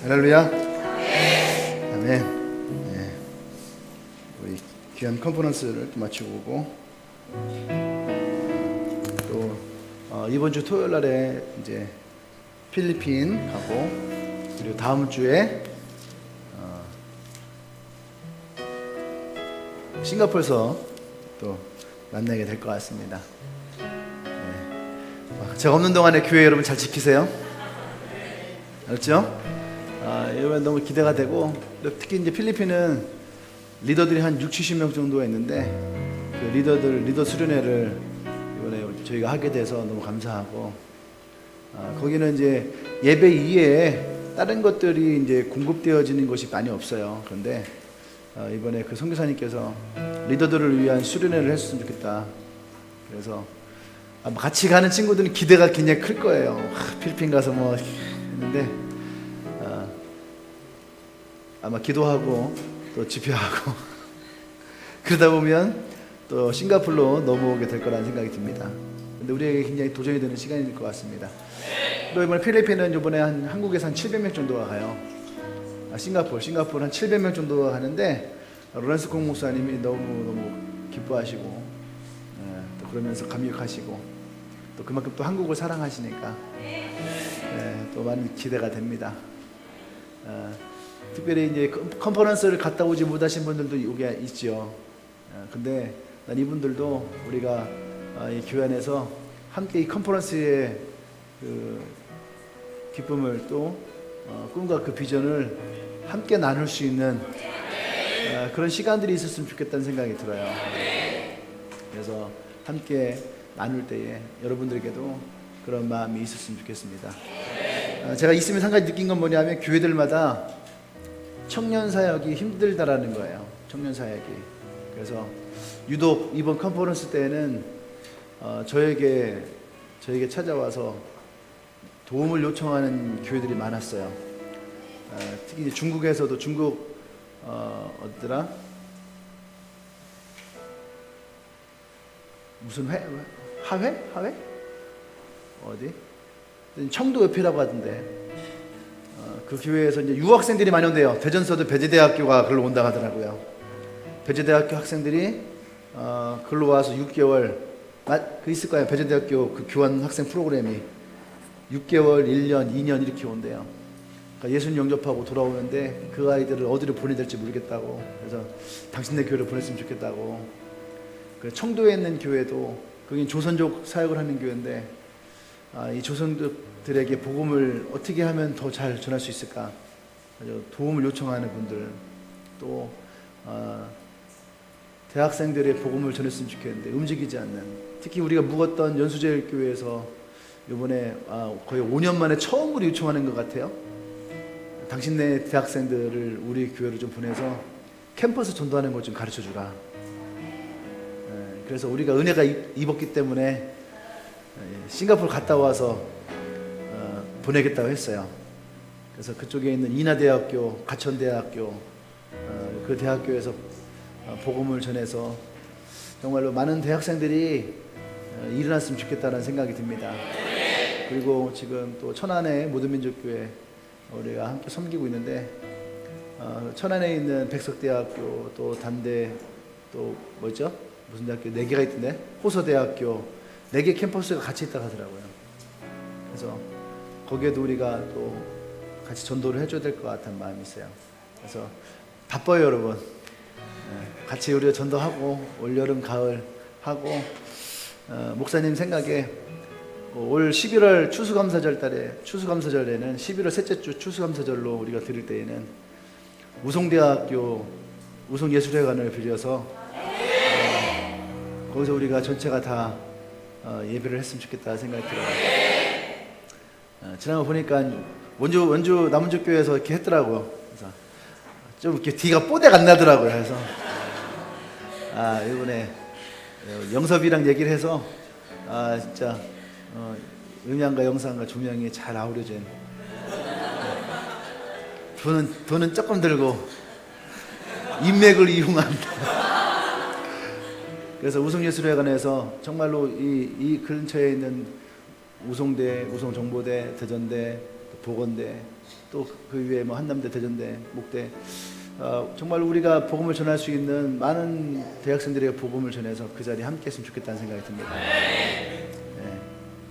할렐루야. 아멘. 네. 우리 귀한 컨퍼런스를 마치고 오고 또 이번 주 토요일 날에 이제 필리핀 가고 그리고 다음 주에 싱가포르에서 또 만나게 될 것 같습니다. 네. 제가 없는 동안에 교회 여러분 잘 지키세요. 알았죠? 이번에 너무 기대가 되고 특히 이제 필리핀은 리더들이 한 60-70명 정도가 있는데 그 리더 수련회를 이번에 저희가 하게 돼서 너무 감사하고 거기는 이제 예배 이외에 다른 것들이 이제 공급되어지는 것이 많이 없어요. 그런데 이번에 그 선교사님께서 리더들을 위한 수련회를 했으면 좋겠다. 그래서 같이 가는 친구들은 기대가 굉장히 클 거예요. 필리핀 가서 뭐 했는데 아마 기도하고 또 집회하고 그러다 보면 또 싱가포르로 넘어오게 될 거라는 생각이 듭니다. 근데 우리에게 굉장히 도전이 되는 시간일 것 같습니다. 또 이번에 필리핀은 이번에 한국에서 한 700명 정도가 가요. 싱가포르 한 700명 정도가 가는데 로렌스 콩 목사님이 너무 기뻐하시고 또 그러면서 감격하시고 또 그만큼 또 한국을 사랑하시니까 또 많은 기대가 됩니다. 특별히 이제 컨퍼런스를 갔다 오지 못하신 분들도 여기 있죠. 근데 난 이분들도 우리가 이 교회 안에서 함께 이 컨퍼런스의 그 기쁨을 또 꿈과 그 비전을 함께 나눌 수 있는 그런 시간들이 있었으면 좋겠다는 생각이 들어요. 그래서 함께 나눌 때에 여러분들에게도 그런 마음이 있었으면 좋겠습니다. 제가 있으면서 한 가지 느낀 건 뭐냐면 교회들마다 청년 사역이 힘들다라는 거예요. 청년 사역이. 그래서 유독 이번 컨퍼런스 때는 저에게 찾아와서 도움을 요청하는 교회들이 많았어요. 특히 중국에서도 어디더라? 무슨 하회? 어디? 청도협회라고 하던데 그 교회에서 이제 유학생들이 많이 온대요. 대전서도 배재대학교가 글로 온다고 하더라고요. 배재대학교 학생들이 글로 와서 6개월 그 있을 거예요. 배재대학교 그 교환 학생 프로그램이 6개월, 1년, 2년 이렇게 온대요. 그러니까 예수님 영접하고 돌아오는데 그 아이들을 어디로 보내야 될지 모르겠다고. 그래서 당신네 교회로 보냈으면 좋겠다고. 청도에 있는 교회도 거긴 조선족 사역을 하는 교회인데 이 조선족들에게 복음을 어떻게 하면 더 잘 전할 수 있을까? 도움을 요청하는 분들 또 대학생들의 복음을 전했으면 좋겠는데 움직이지 않는, 특히 우리가 묵었던 연수제일교회에서 이번에 거의 5년 만에 처음으로 요청하는 것 같아요. 당신네 대학생들을 우리 교회로 좀 보내서 캠퍼스 전도하는 것 좀 가르쳐 주라. 그래서 우리가 은혜가 입었기 때문에 싱가포르 갔다 와서 보내겠다고 했어요. 그래서 그쪽에 있는 인하대학교, 가천대학교 그 대학교에서 복음을 전해서 정말로 많은 대학생들이 일어났으면 좋겠다는 생각이 듭니다. 그리고 지금 또 천안의 모든민족교회 우리가 함께 섬기고 있는데 천안에 있는 백석대학교 또 단대 또 뭐죠? 무슨 대학교 4개가 있던데 호서대학교 4개 캠퍼스가 같이 있다고 하더라고요. 그래서 거기에도 우리가 또 같이 전도를 해줘야 될 것 같은 마음이 있어요. 그래서 바빠요 여러분. 같이 우리가 전도하고 올여름 가을 하고 목사님 생각에 올 11월 추수감사절에는 11월 셋째 주 추수감사절로 우리가 드릴 때에는 우송대학교 우송예술회관을 빌려서 거기서 우리가 전체가 다 예배를 했으면 좋겠다 생각이 들어요. 지난번 보니까 원주 남원주교회에서 이렇게 했더라고요. 그래서 좀 이렇게 뒤가 뽀대가 안 나더라고요. 그래서 이번에 영섭이랑 얘기를 해서 진짜 음향과 영상과 조명이 잘 아우려진 돈은 조금 들고 인맥을 이용한 그래서 우송예술회관에서 정말로 이 근처에 있는 우송대, 우송정보대, 대전대, 보건대, 또 그 위에 뭐 한남대, 대전대, 목대, 정말 우리가 복음을 전할 수 있는 많은 대학생들에게 복음을 전해서 그 자리에 함께 했으면 좋겠다는 생각이 듭니다.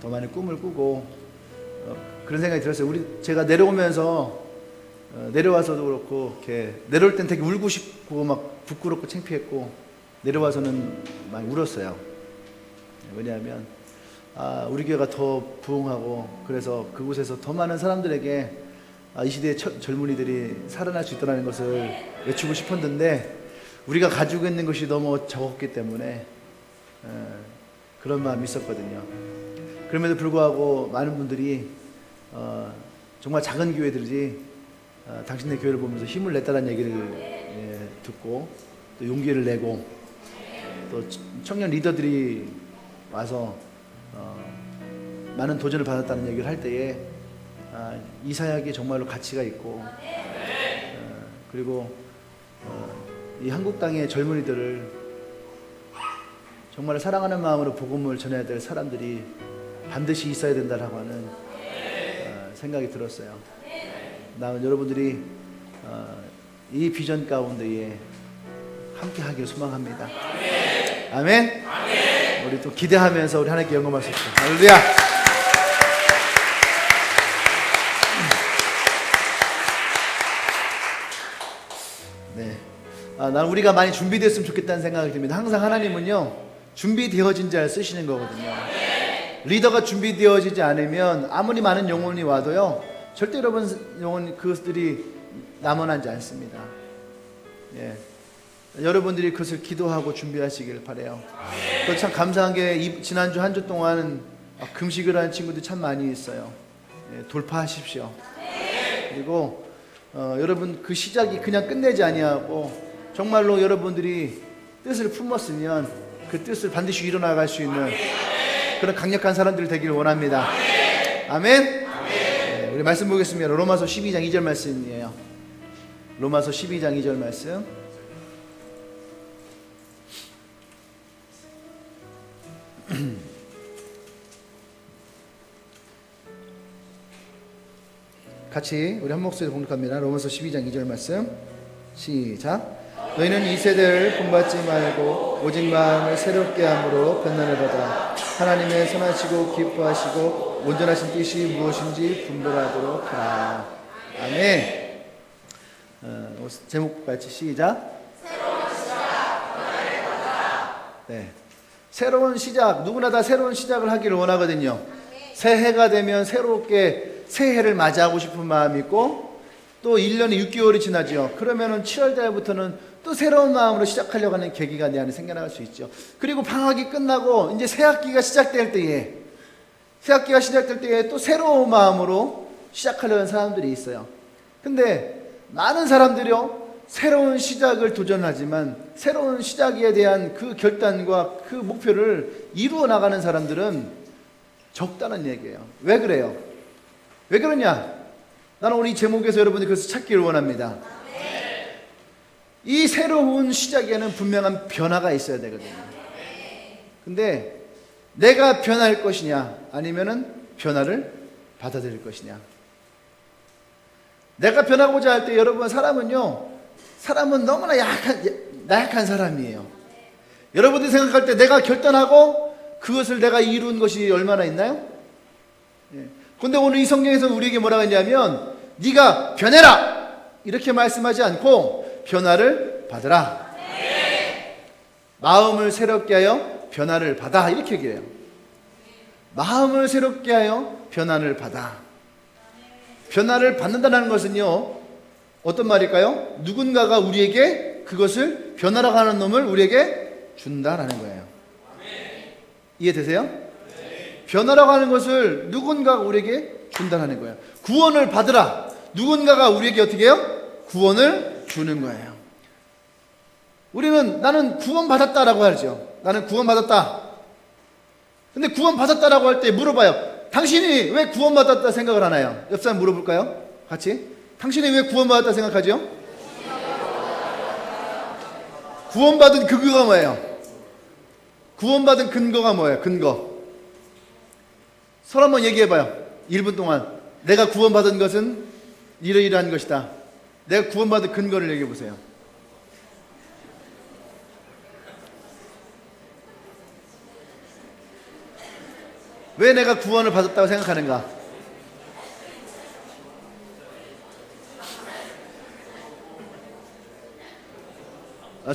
더 많은 꿈을 꾸고 그런 생각이 들었어요. 제가 내려오면서 내려와서도 그렇고 이렇게 내려올 땐 되게 울고 싶고 막 부끄럽고 창피했고 내려와서는 많이 울었어요. 왜냐하면 우리 교회가 더 부흥하고 그래서 그곳에서 더 많은 사람들에게 이 시대의 젊은이들이 살아날 수 있다는 것을 외치고 싶었는데 우리가 가지고 있는 것이 너무 적었기 때문에 그런 마음이 있었거든요. 그럼에도 불구하고 많은 분들이 정말 작은 교회들이 당신네 교회를 보면서 힘을 냈다는 얘기를 듣고 또 용기를 내고 또 청년 리더들이 와서 많은 도전을 받았다는 얘기를 할 때에 이 사역이 정말로 가치가 있고 그리고 이 한국 땅의 젊은이들을 정말 사랑하는 마음으로 복음을 전해야 될 사람들이 반드시 있어야 된다라고 하는 생각이 들었어요. 나는 여러분들이 이 비전 가운데에 함께 하길 소망합니다. 아멘. 우리 또 기대하면서 우리 하나님께 영광 받습시다. 할렐루야. 네. 난 우리가 많이 준비됐으면 좋겠다는 생각이 듭니다. 항상 하나님은요, 준비되어진 자를 쓰시는 거거든요. 리더가 준비되어지지 않으면 아무리 많은 영혼이 와도요, 절대 여러분 영혼 그것들이 남아나지 않습니다. 예. 여러분들이 그것을 기도하고 준비하시길 바라요. 또 참 감사한 게 지난주 한 주 동안 금식을 하는 친구들이 참 많이 있어요. 예, 돌파하십시오. 그리고 여러분 그 시작이 그냥 끝내지 아니하고 정말로 여러분들이 뜻을 품었으면 그 뜻을 반드시 이뤄나갈 수 있는 그런 강력한 사람들이 되기를 원합니다. 아멘. 네, 우리 말씀 보겠습니다. 로마서 12장 2절 말씀이에요. 로마서 12장 2절 말씀. 같이 우리 한 목소리로 공독합니다. 로마서 12장 2절 말씀 시작. 너희는 이 세대를 본받지 말고 오직 마음을 새롭게 함으로 변론을 받아 하나님의 선하시고 기뻐하시고 온전하신 뜻이 무엇인지 분별하도록 하라. 아멘. 제목 같이 시작. 네. 새로운 시작, 누구나 다 새로운 시작을 하기를 원하거든요. 새해가 되면 새롭게 새해를 맞이하고 싶은 마음이 있고 또 1년에 6개월이 지나죠. 그러면은 7월 달부터는 또 새로운 마음으로 시작하려고 하는 계기가 내 안에 생겨나갈 수 있죠. 그리고 방학이 끝나고 이제 새학기가 시작될 때에 또 새로운 마음으로 시작하려는 사람들이 있어요. 근데 많은 사람들이요, 새로운 시작을 도전하지만 새로운 시작에 대한 그 결단과 그 목표를 이루어 나가는 사람들은 적다는 얘기예요. 왜 그래요? 왜 그러냐? 나는 오늘 이 제목에서 여러분들이 그것을 찾기를 원합니다. 이 새로운 시작에는 분명한 변화가 있어야 되거든요. 근데 내가 변할 것이냐 아니면은 변화를 받아들일 것이냐. 내가 변하고자 할 때 여러분 사람은 너무나 나약한 사람이에요. 여러분들이 생각할 때 내가 결단하고 그것을 내가 이룬 것이 얼마나 있나요? 그런데 오늘 이 성경에서 우리에게 뭐라고 했냐면 네가 변해라 이렇게 말씀하지 않고 변화를 받으라. 마음을 새롭게 하여 변화를 받아 이렇게 얘기해요. 마음을 새롭게 하여 변화를 받아. 변화를 받는다는 것은요, 어떤 말일까요? 누군가가 우리에게 그것을 변화라고 하는 놈을 우리에게 준다라는 거예요. 이해되세요? 변화라고 하는 것을 누군가가 우리에게 준다는 거예요. 구원을 받으라. 누군가가 우리에게 어떻게 해요? 구원을 주는 거예요. 나는 구원받았다라고 하죠. 나는 구원받았다. 근데 구원받았다라고 할 때 물어봐요. 당신이 왜 구원받았다 생각을 하나요? 옆 사람 물어볼까요? 같이. 당신이 왜 구원받았다 생각하죠? 구원받은 근거가 뭐예요? 구원받은 근거가 뭐예요? 근거. 서로 한번 얘기해봐요. 1분 동안 내가 구원받은 것은 이러이러한 것이다. 내가 구원받은 근거를 얘기해 보세요. 왜 내가 구원을 받았다고 생각하는가?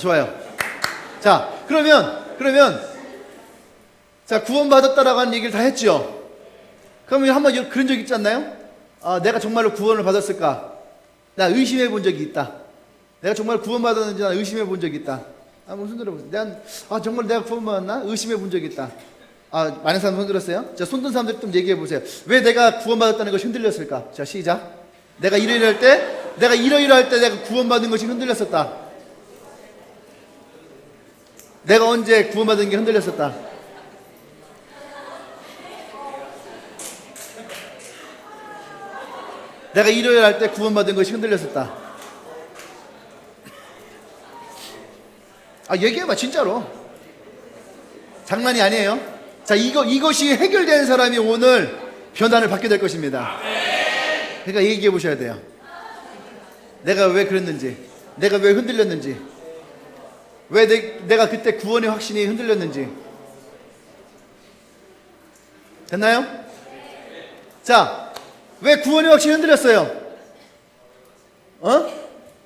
좋아요. 자, 그러면 자, 구원받았다라고 하는 얘기를 다 했죠. 그러면 한번 그런 적 있지 않나요? 내가 정말로 구원을 받았을까? 나 의심해 본 적이 있다. 내가 정말 구원받았는지 나 의심해 본 적이 있다. 한번 손 들어보세요. 정말 내가 구원받았나? 의심해 본 적이 있다. 많은 사람 손 들었어요? 자, 손 든 사람들 좀 얘기해 보세요. 왜 내가 구원받았다는 것이 흔들렸을까? 자, 시작. 내가 이러이러할 때 내가 구원받은 것이 흔들렸었다. 내가 언제 구원받은 게 흔들렸었다. 내가 이러이러할 때 구원받은 것이 흔들렸었다. 얘기해봐, 진짜로. 장난이 아니에요. 자, 이것이 해결된 사람이 오늘 변화를 받게 될 것입니다. 그러니까 얘기해 보셔야 돼요. 내가 왜 그랬는지, 내가 왜 흔들렸는지, 왜 내가 그때 구원의 확신이 흔들렸는지. 됐나요? 자, 왜 구원의 확신이 흔들렸어요?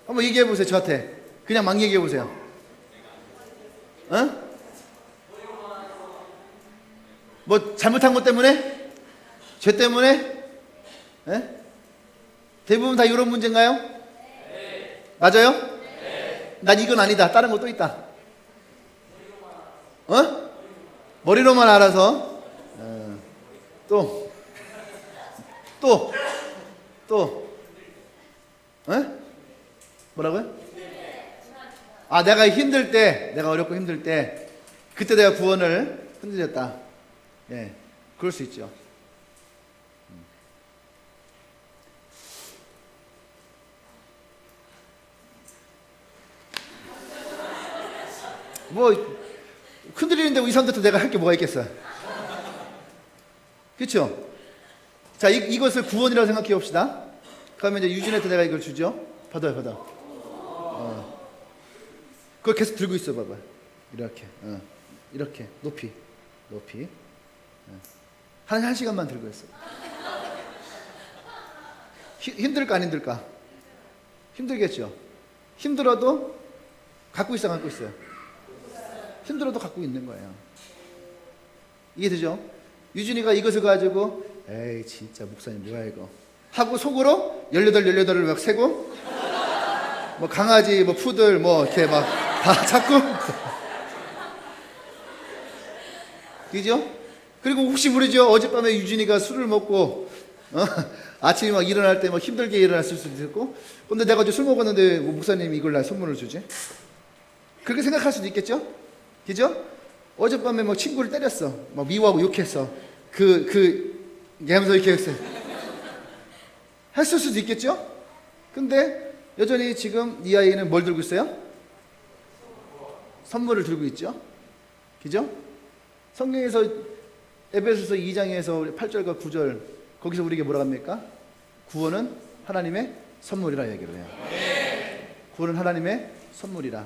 한번 얘기해 보세요, 저한테. 그냥 막 얘기해 보세요. 뭐 잘못한 것 때문에? 죄 때문에? 대부분 다 이런 문제인가요? 맞아요? 난 이건 아니다. 다른 것도 있다. 머리로만 알아서. 또. 뭐라고요? 내가 힘들 때, 내가 어렵고 힘들 때, 그때 내가 구원을 흔들렸다. 예, 그럴 수 있죠. 뭐 흔들리는데 이 사람들도 내가 할 게 뭐가 있겠어? 그렇죠? 자, 이것을 구원이라고 생각해 봅시다. 그러면 이제 유진한테 내가 이걸 주죠. 받아. 그걸 계속 들고 있어 봐봐. 이렇게 높이. 한 시간만 들고 있어. 힘들까 안 힘들까? 힘들겠죠. 힘들어도 갖고 있어요. 힘들어도 갖고 있는 거예요. 이해되죠? 유진이가 이것을 가지고 에이 진짜 목사님 뭐야 이거 하고 속으로 18을 막 세고 뭐 강아지 뭐 푸들 뭐 이렇게 막 다 찾고 그죠? 그리고 혹시 모르죠? 어젯밤에 유진이가 술을 먹고 아침에 막 일어날 때 막 힘들게 일어났을 수도 있고 근데 내가 술 먹었는데 뭐 목사님이 이걸 날 선물을 주지? 그렇게 생각할 수도 있겠죠? 그죠? 어젯밤에 뭐 친구를 때렸어. 막 미워하고 욕했어. 하면서 이렇게 했어요. 했을 수도 있겠죠? 근데 여전히 지금 이 아이는 뭘 들고 있어요? 선물을 들고 있죠? 그죠? 성경에서 에베소서 2장에서 8절과 9절 거기서 우리에게 뭐라고 합니까? 구원은 하나님의 선물이라 얘기를 해요. 구원은 하나님의 선물이라.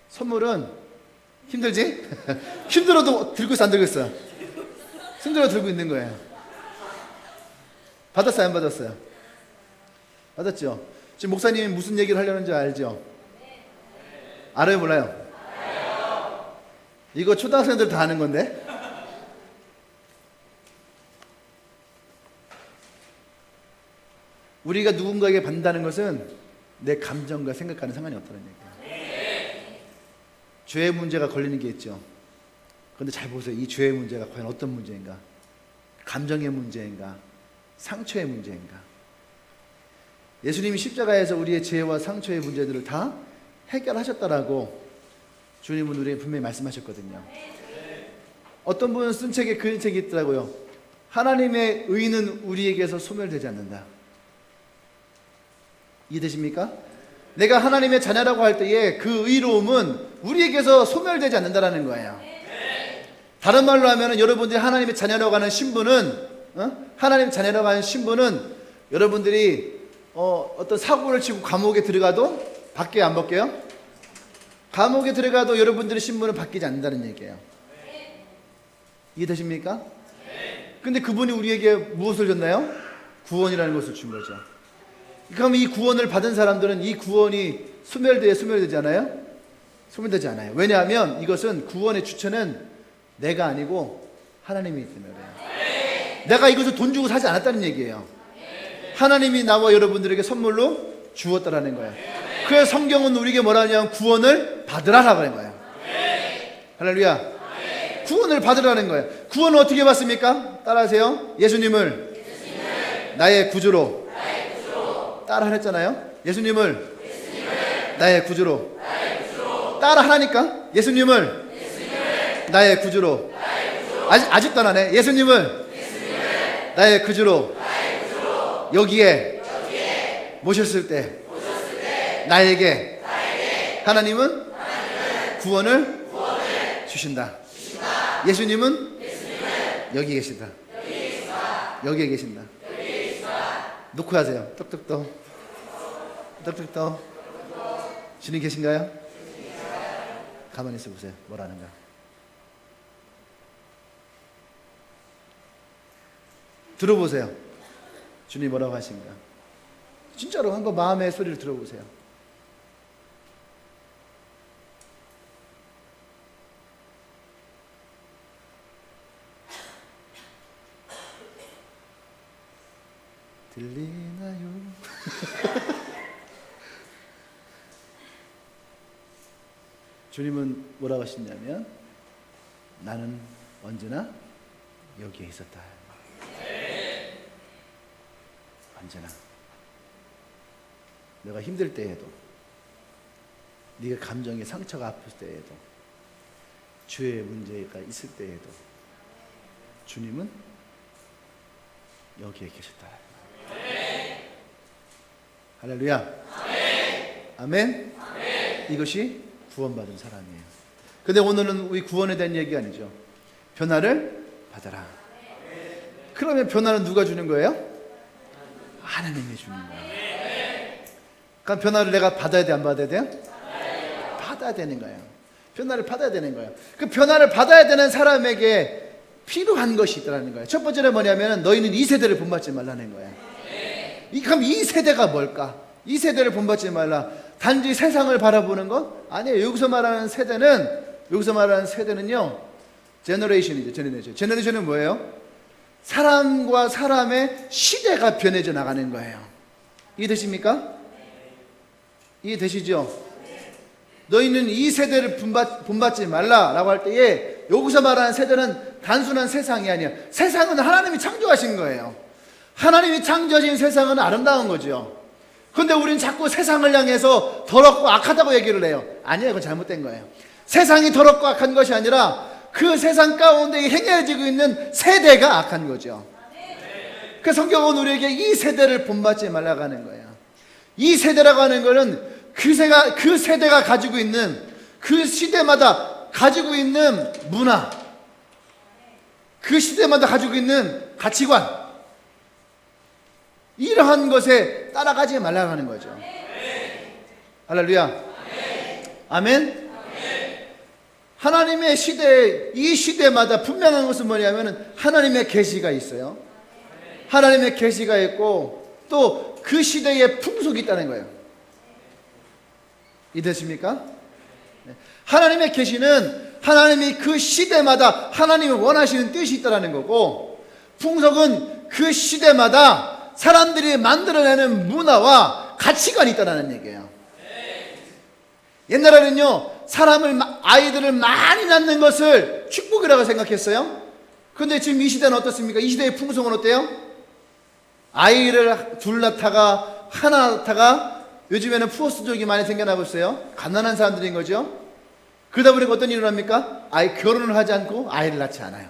선물은 힘들지? 힘들어도 들고 있어 안 들고 있어? 힘들어 들고 있는 거예요. 받았어요 안 받았어요? 받았죠? 지금 목사님이 무슨 얘기를 하려는지 알죠? 알아요 몰라요? 이거 초등학생들 다 아는 건데? 우리가 누군가에게 받는다는 것은 내 감정과 생각과는 상관이 없다는 얘기예요. 죄의 문제가 걸리는 게 있죠. 그런데 잘 보세요. 이 죄의 문제가 과연 어떤 문제인가? 감정의 문제인가? 상처의 문제인가? 예수님이 십자가에서 우리의 죄와 상처의 문제들을 다 해결하셨다라고 주님은 우리에게 분명히 말씀하셨거든요. 어떤 분은 쓴 책에 그런 책이 있더라고요. 하나님의 의는 우리에게서 소멸되지 않는다. 이해되십니까? 내가 하나님의 자녀라고 할 때에 그 의로움은 우리에게서 소멸되지 않는다라는 거예요. 다른 말로 하면 여러분들이 하나님의 자녀라고 하는 신분은 하나님 자녀라고 하는 신분은 여러분들이 어떤 사고를 치고 감옥에 들어가도 바뀌어요, 안 바뀌어요? 감옥에 들어가도 여러분들의 신분은 바뀌지 않는다는 얘기예요. 이해되십니까? 근데 그분이 우리에게 무엇을 줬나요? 구원이라는 것을 준 거죠. 그럼 이 구원을 받은 사람들은 이 구원이 소멸되지 않아요? 소멸되지 않아요. 왜냐하면 이것은 구원의 주체는 내가 아니고 하나님이기 때문에 그래요. 내가 이것을 돈 주고 사지 않았다는 얘기예요. 하나님이 나와 여러분들에게 선물로 주었다라는 거예요. 그래서 성경은 우리에게 뭐라 하냐면 구원을 받으라라고 하는 거예요. 할렐루야. 구원을 받으라는 거예요. 구원을 어떻게 받습니까? 따라하세요. 예수님을 나의 구주로 따라하랬잖아요. 예수님을 나의 구주로 따라하라니까. 예수님을 나의 구주로 아직도 안 하네. 예수님을 나의 구주로 여기에 모셨을 때 나에게 하나님은 구원을 주신다. 예수님은 여기 계시다. 여기에 계신다. 놓고 하세요. 똑똑똑. 똑똑똑. 주님 계신가요? 가만히 있어 보세요. 뭐라는가. 들어보세요. 주님 뭐라고 하신가. 진짜로 한번 마음의 소리를 들어보세요. 들리나요? 주님은 뭐라고 하시냐면 나는 언제나 여기에 있었다. 언제나 내가 힘들 때에도 네가 감정에 상처가 아플 때에도 죄의 문제가 있을 때에도 주님은 여기에 계셨다. 할렐루야. 아멘. 이것이 구원받은 사람이에요. 근데 오늘은 우리 구원에 대한 얘기 아니죠. 변화를 받아라. 그러면 변화는 누가 주는 거예요? 하나님이 주는 거예요. 그럼 변화를 내가 받아야 돼, 안 받아야 돼요? 받아야 되는 거예요. 변화를 받아야 되는 거예요. 그 변화를 받아야 되는 사람에게 필요한 것이 있다는 거예요. 첫 번째는 뭐냐면 너희는 이 세대를 본받지 말라는 거예요. 그럼 이 세대가 뭘까? 이 세대를 본받지 말라. 단지 세상을 바라보는 것? 아니에요. 여기서 말하는 세대는요, 제너레이션이죠. 제너레이션은 뭐예요? 사람과 사람의 시대가 변해져 나가는 거예요. 이해되십니까? 이해되시죠? 너희는 이 세대를 본받지 말라라고 할 때에 여기서 말하는 세대는 단순한 세상이 아니야. 세상은 하나님이 창조하신 거예요. 하나님이 창조하신 세상은 아름다운 거죠. 그런데 우리는 자꾸 세상을 향해서 더럽고 악하다고 얘기를 해요. 아니에요. 그건 잘못된 거예요. 세상이 더럽고 악한 것이 아니라 그 세상 가운데 행해지고 있는 세대가 악한 거죠. 그 성경은 우리에게 이 세대를 본받지 말라고 하는 거예요. 이 세대라고 하는 것은 그 세대가 가지고 있는, 그 시대마다 가지고 있는 문화, 그 시대마다 가지고 있는 가치관, 이러한 것에 따라가지 말라고 하는 거죠. 할렐루야. 아멘. 하나님의 시대, 이 시대마다 분명한 것은 뭐냐면 하나님의 계시가 있어요. 하나님의 계시가 있고 또 그 시대에 풍속이 있다는 거예요. 이해되십니까? 하나님의 계시는 하나님이 그 시대마다 하나님이 원하시는 뜻이 있다는 거고, 풍속은 그 시대마다 사람들이 만들어내는 문화와 가치관이 있다는 얘기예요. 옛날에는요, 아이들을 많이 낳는 것을 축복이라고 생각했어요. 그런데 지금 이 시대는 어떻습니까? 이 시대의 풍속은 어때요? 아이를 둘 낳다가 하나 낳다가 요즘에는 푸어스족이 많이 생겨나고 있어요. 가난한 사람들인 거죠. 그러다 보니까 어떤 일이 일어납니까? 결혼을 하지 않고 아이를 낳지 않아요.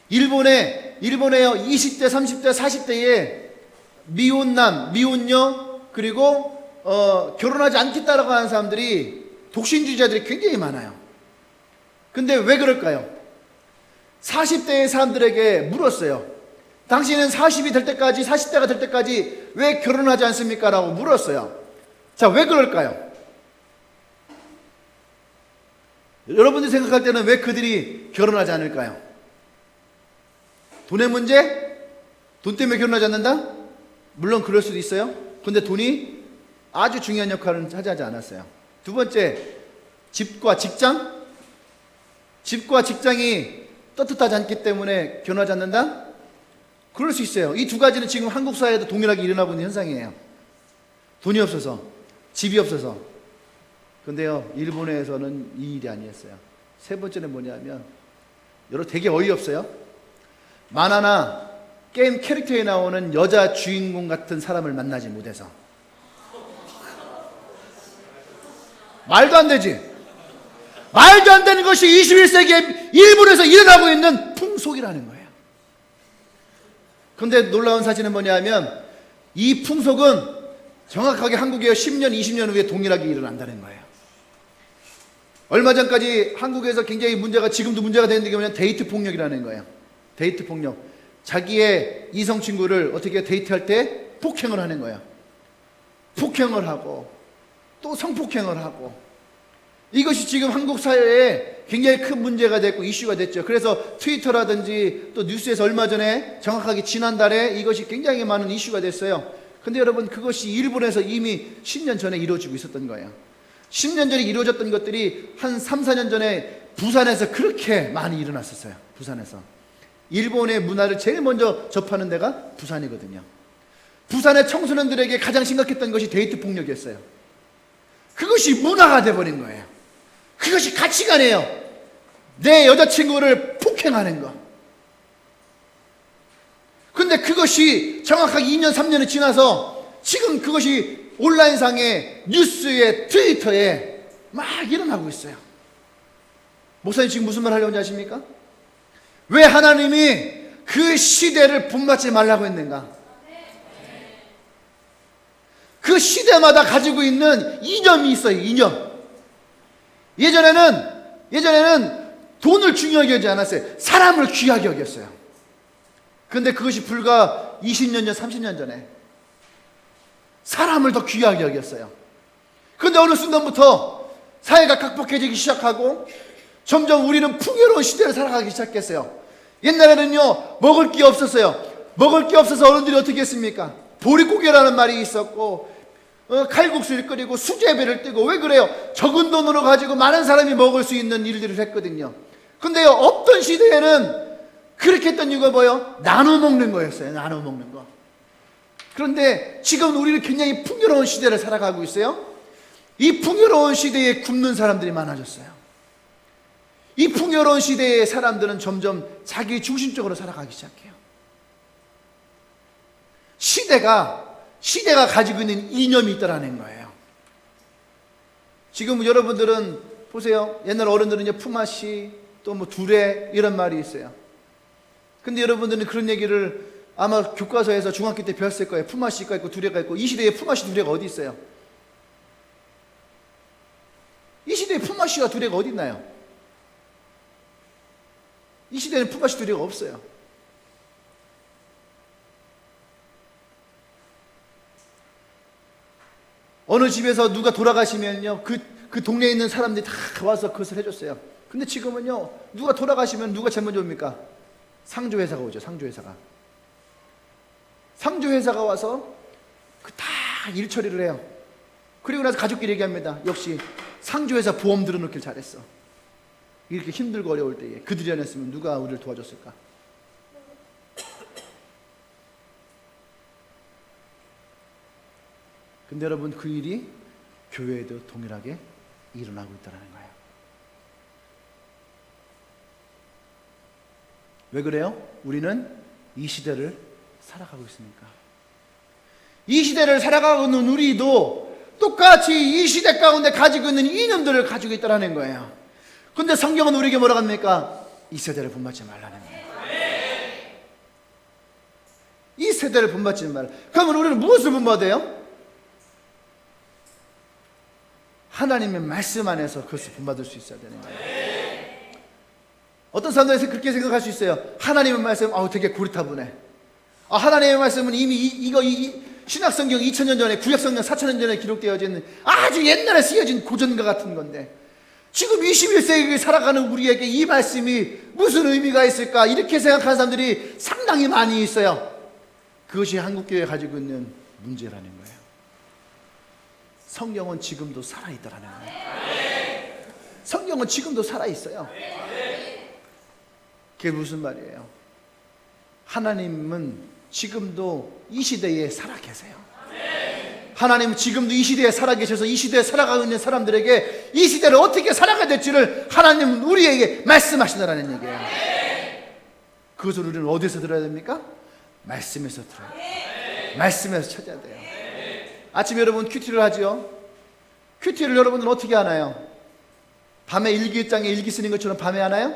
일본에요, 20대, 30대, 40대에 미혼남, 미혼녀, 그리고 결혼하지 않겠다라고 하는 사람들이, 독신주의자들이 굉장히 많아요. 근데 왜 그럴까요? 40대의 사람들에게 물었어요. 당신은 40이 될 때까지, 40대가 될 때까지 왜 결혼하지 않습니까? 라고 물었어요. 자, 왜 그럴까요? 여러분들이 생각할 때는 왜 그들이 결혼하지 않을까요? 돈의 문제? 돈 때문에 결혼하지 않는다? 물론 그럴 수도 있어요. 근데 돈이 아주 중요한 역할은 차지하지 않았어요. 두 번째, 집과 직장? 집과 직장이 떳떳하지 않기 때문에 결혼하지 않는다? 그럴 수 있어요. 이 두 가지는 지금 한국 사회에도 동일하게 일어나고 있는 현상이에요. 돈이 없어서, 집이 없어서. 근데요, 일본에서는 이 일이 아니었어요. 세 번째는 뭐냐면, 여러분 되게 어이없어요. 만화나 게임 캐릭터에 나오는 여자 주인공 같은 사람을 만나지 못해서. 말도 안 되지. 말도 안 되는 것이 21세기에 일본에서 일어나고 있는 풍속이라는 거예요. 근데 놀라운 사실은 뭐냐면 이 풍속은 정확하게 한국에 10년, 20년 후에 동일하게 일어난다는 거예요. 얼마 전까지 한국에서 굉장히 문제가, 지금도 문제가 되는 게 뭐냐면 데이트 폭력이라는 거예요. 데이트 폭력. 자기의 이성 친구를 어떻게 데이트할 때 폭행을 하는 거예요. 폭행을 하고 또 성폭행을 하고, 이것이 지금 한국 사회에 굉장히 큰 문제가 됐고 이슈가 됐죠. 그래서 트위터라든지 또 뉴스에서 얼마 전에, 정확하게 지난달에 이것이 굉장히 많은 이슈가 됐어요. 근데 여러분, 그것이 일본에서 이미 10년 전에 이루어지고 있었던 거예요. 10년 전에 이루어졌던 것들이 한 3, 4년 전에 부산에서 그렇게 많이 일어났었어요. 부산에서. 일본의 문화를 제일 먼저 접하는 데가 부산이거든요. 부산의 청소년들에게 가장 심각했던 것이 데이트 폭력이었어요. 그것이 문화가 돼버린 거예요. 그것이 가치관이에요. 내 여자친구를 폭행하는 거. 근데 그것이 정확하게 2년, 3년이 지나서 지금 그것이 온라인상에, 뉴스에, 트위터에 막 일어나고 있어요. 목사님 지금 무슨 말 하려고 하십니까? 왜 하나님이 그 시대를 본받지 말라고 했는가? 그 시대마다 가지고 있는 이념이 있어요. 이념. 예전에는 돈을 중요하게 여기지 않았어요. 사람을 귀하게 여겼어요. 그런데 그것이 불과 20년 전, 30년 전에 사람을 더 귀하게 여겼어요. 그런데 어느 순간부터 사회가 각박해지기 시작하고 점점 우리는 풍요로운 시대를 살아가기 시작했어요. 옛날에는요, 먹을 게 없었어요. 먹을 게 없어서 어른들이 어떻게 했습니까? 보릿고개라는 말이 있었고, 칼국수를 끓이고 수제비를 뜨고. 왜 그래요? 적은 돈으로 가지고 많은 사람이 먹을 수 있는 일들을 했거든요. 근데요, 없던 시대에는 그렇게 했던 이유가 뭐예요? 나눠 먹는 거였어요. 나눠 먹는 거. 그런데 지금 우리는 굉장히 풍요로운 시대를 살아가고 있어요. 이 풍요로운 시대에 굶는 사람들이 많아졌어요. 이 풍요로운 시대의 사람들은 점점 자기 중심적으로 살아가기 시작해요. 시대가 가지고 있는 이념이 있다라는 거예요. 지금 여러분들은 보세요. 옛날 어른들은 이제 품앗이, 또 뭐 두레, 이런 말이 있어요. 근데 여러분들은 그런 얘기를 아마 교과서에서 중학교 때 배웠을 거예요. 품앗이가 있고 두레가 있고. 이 시대에 품앗이, 두레가 어디 있어요? 이 시대에 품앗이와 두레가 어디 있나요? 이 시대에는 품앗이, 두레가 없어요. 어느 집에서 누가 돌아가시면요, 그 동네에 있는 사람들이 다 와서 그것을 해줬어요. 근데 지금은요, 누가 돌아가시면 누가 제일 먼저 옵니까? 상조회사가 오죠. 상조회사가 와서 그 다 일 처리를 해요. 그리고 나서 가족끼리 얘기합니다. 역시 상조회사 보험 들어놓길 잘했어. 이렇게 힘들고 어려울 때에 그들이 안 했으면 누가 우리를 도와줬을까? 근데 여러분, 그 일이 교회에도 동일하게 일어나고 있다는 거예요. 왜 그래요? 우리는 이 시대를 살아가고 있으니까. 이 시대를 살아가고 있는 우리도 똑같이 이 시대 가운데 가지고 있는 이념들을 가지고 있다는 거예요. 근데 성경은 우리에게 뭐라고 합니까? 이 세대를 본받지 말라는 거예요. 이 세대를 본받지 말라. 그러면 우리는 무엇을 본받아요? 하나님의 말씀 안에서 그것을 본받을 수 있어야 되는 거예요. 어떤 사람들은 그렇게 생각할 수 있어요. 하나님의 말씀, 되게 고리타분해. 하나님의 말씀은 이미 이 신약성경 2000년 전에, 구약성경 4000년 전에 기록되어진 아주 옛날에 쓰여진 고전과 같은 건데, 지금 21세기를 살아가는 우리에게 이 말씀이 무슨 의미가 있을까? 이렇게 생각하는 사람들이 상당히 많이 있어요. 그것이 한국교회가 가지고 있는 문제라는 거예요. 성경은 지금도 살아있다라는 거예요. 성경은 지금도 살아있어요. 그게 무슨 말이에요? 하나님은 지금도 이 시대에 살아계세요. 하나님은 지금도 이 시대에 살아계셔서 이 시대에 살아가고 있는 사람들에게 이 시대를 어떻게 살아가야 될지를 하나님은 우리에게 말씀하시다라는 얘기예요. 그것을 우리는 어디서 들어야 됩니까? 말씀에서 들어야 돼요. 말씀에서 찾아야 돼요. 아침에 여러분 큐티를 하죠. 큐티를 여러분은 어떻게 하나요? 밤에 일기장에 일기 쓰는 것처럼 밤에 하나요?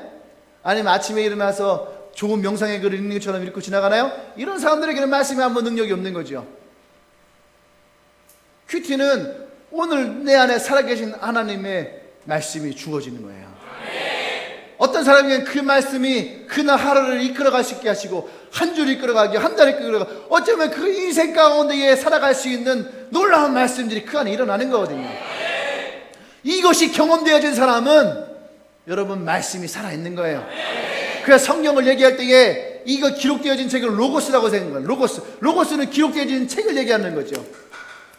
아니면 아침에 일어나서 좋은 명상의 글을 읽는 것처럼 읽고 지나가나요? 이런 사람들에게는 말씀이 아무 능력이 없는 거죠. 큐티는 오늘 내 안에 살아계신 하나님의 말씀이 주어지는 거예요. 어떤 사람에게는 그 말씀이 그날 하루를 이끌어갈 수 있게 하시고, 한 주를 이끌어가게, 한 달을 이끌어가게, 어쩌면 그 인생 가운데에 살아갈 수 있는 놀라운 말씀들이 그 안에 일어나는 거거든요. 이것이 경험되어진 사람은 여러분 말씀이 살아있는 거예요. 그래서 성경을 얘기할 때에 이거 기록되어진 책을 로고스라고 생각해요. 로고스는 기록되어진 책을 얘기하는 거죠.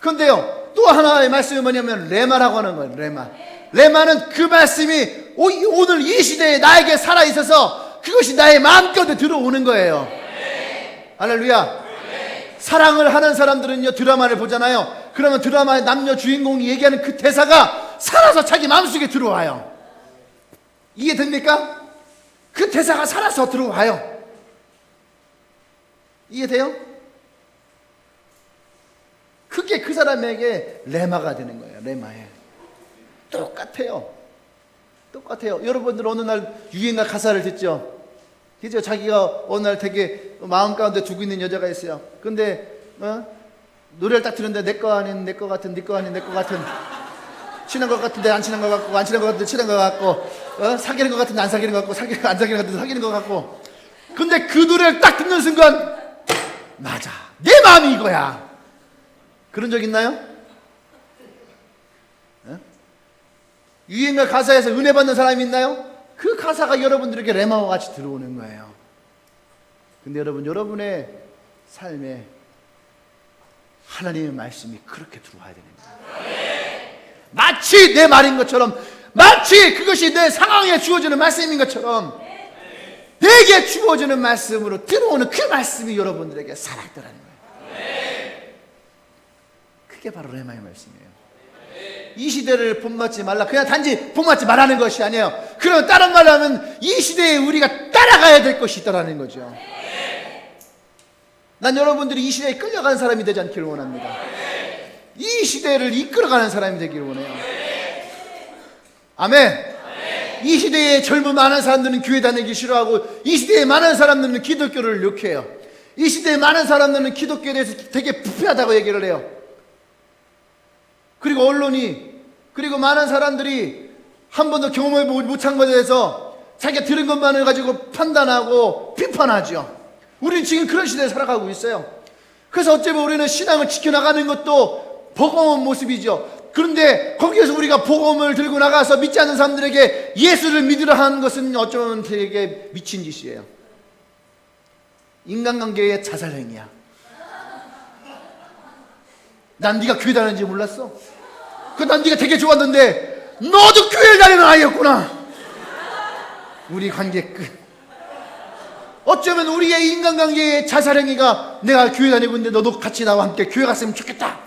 그런데요, 또 하나의 말씀이 뭐냐면 레마라고 하는 거예요. 레마는 그 말씀이 오늘 이 시대에 나에게 살아있어서 그것이 나의 마음껏 들어오는 거예요. 할렐루야. 사랑을 하는 사람들은요, 드라마를 보잖아요. 그러면 드라마의 남녀 주인공이 얘기하는 그 대사가 살아서 자기 마음속에 들어와요. 이해됩니까? 그 대사가 살아서 들어와요. 이해돼요? 그게 그 사람에게 레마가 되는 거예요. 레마에. 똑같아요. 여러분들 어느 날 유행가 가사를 듣죠? 그죠? 자기가 어느 날 되게 마음 가운데 두고 있는 여자가 있어요. 근데 노래를 딱 들었는데 내 거 아닌 내 거 같은, 네 거 아닌 내 거 같은, 친한 것 같은데 안 친한 것 같고, 안 친한 것 같은데 친한 것 같고, 사귀는 것 같은데 안 사귀는 것 같고, 안 사귀는 것 같은데 사귀는 것 같고. 근데 그 노래를 딱 듣는 순간, 맞아, 내 마음이 이거야. 그런 적 있나요? 유행가 가사에서 은혜 받는 사람이 있나요? 그 가사가 여러분들에게 레마와 같이 들어오는 거예요. 근데 여러분의 삶에 하나님의 말씀이 그렇게 들어와야 되는 거예요. 마치 내 말인 것처럼, 마치 그것이 내 상황에 주어지는 말씀인 것처럼 내게 주어지는 말씀으로 들어오는 그 말씀이 여러분들에게 살아있더라는 거예요. 그게 바로 레마의 말씀이에요. 이 시대를 본받지 말라. 그냥 단지 본받지 말라는 것이 아니에요. 그러면 다른 말로 하면 이 시대에 우리가 따라가야 될 것이 있다는 거죠. 난 여러분들이 이 시대에 끌려가는 사람이 되지 않기를 원합니다. 이 시대를 이끌어가는 사람이 되기를 원해요. 아멘. 이 시대에 젊은 많은 사람들은 교회 다니기 싫어하고, 이 시대에 많은 사람들은 기독교를 욕해요. 이 시대에 많은 사람들은 기독교에 대해서 되게 부패하다고 얘기를 해요. 그리고 언론이, 그리고 많은 사람들이 한 번도 경험을 못한 것에 대해서 자기가 들은 것만을 가지고 판단하고 비판하죠. 우리는 지금 그런 시대에 살아가고 있어요. 그래서 어쩌면 우리는 신앙을 지켜나가는 것도 버거운 모습이죠. 그런데 거기에서 우리가 복음을 들고 나가서 믿지 않는 사람들에게 예수를 믿으라 하는 것은 어쩌면 되게 미친 짓이에요. 인간관계의 자살행위야. 난 네가 교회 다니는지 몰랐어. 난 네가 되게 좋았는데 너도 교회 다니는 아이였구나. 우리 관계 끝. 어쩌면 우리의 인간관계의 자살행위가 내가 교회 다니고 있는데 너도 같이 나와 함께 교회 갔으면 좋겠다.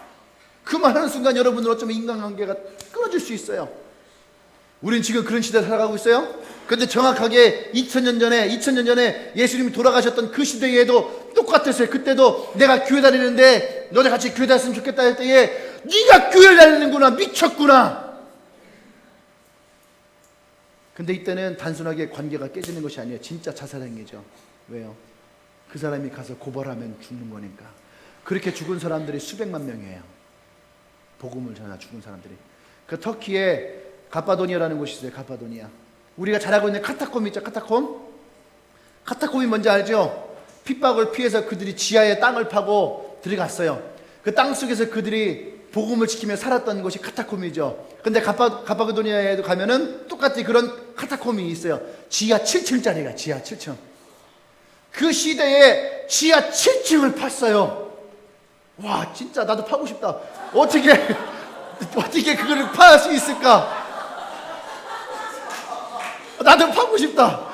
그 말하는 순간 여러분들 어쩌면 인간관계가 끊어질 수 있어요. 우린 지금 그런 시대에 살아가고 있어요. 그런데 정확하게 2000년 전에 예수님이 돌아가셨던 그 시대에도 똑같았어요. 그때도 내가 교회 다니는데 너네 같이 교회 다녔으면 좋겠다 할 때에 네가 교회를 다니는구나, 미쳤구나. 근데 이때는 단순하게 관계가 깨지는 것이 아니에요. 진짜 자살행위죠. 왜요? 그 사람이 가서 고발하면 죽는 거니까. 그렇게 죽은 사람들이 수백만 명이에요. 복음을 전하 죽은 사람들이. 그 터키에 가파도니아라는 곳이 있어요. 가파도니아. 우리가 잘 알고 있는 카타콤 있죠, 카타콤? 카타콤이 뭔지 알죠? 핍박을 피해서 그들이 지하에 땅을 파고 들어갔어요. 그 땅 속에서 그들이 복음을 지키며 살았던 곳이 카타콤이죠. 근데 가파도니아에도 가면은 똑같이 그런 카타콤이 있어요. 지하 7층짜리가 지하 7층. 그 시대에 지하 7층을 팠어요. 와, 진짜 나도 파고 싶다. 어떻게 그거를 팔 수 있을까? 나도 파고 싶다.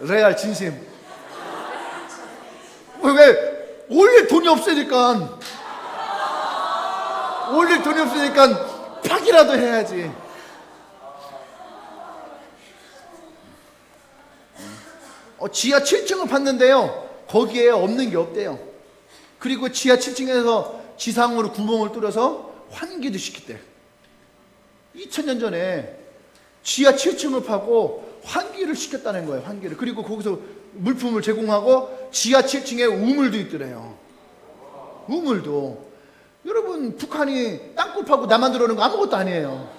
레알 진심. 왜? 올릴 돈이 없으니까 파기라도 해야지. 지하 7층을 팠는데요, 거기에 없는 게 없대요. 그리고 지하 7층에서 지상으로 구멍을 뚫어서 환기도 시켰대. 2000년 전에 지하 7층을 파고 환기를 시켰다는 거예요. 환기를. 그리고 거기서 물품을 제공하고 지하 7층에 우물도 있더래요. 우물도. 여러분, 북한이 땅굴 파고 남한 들어오는 거 아무것도 아니에요.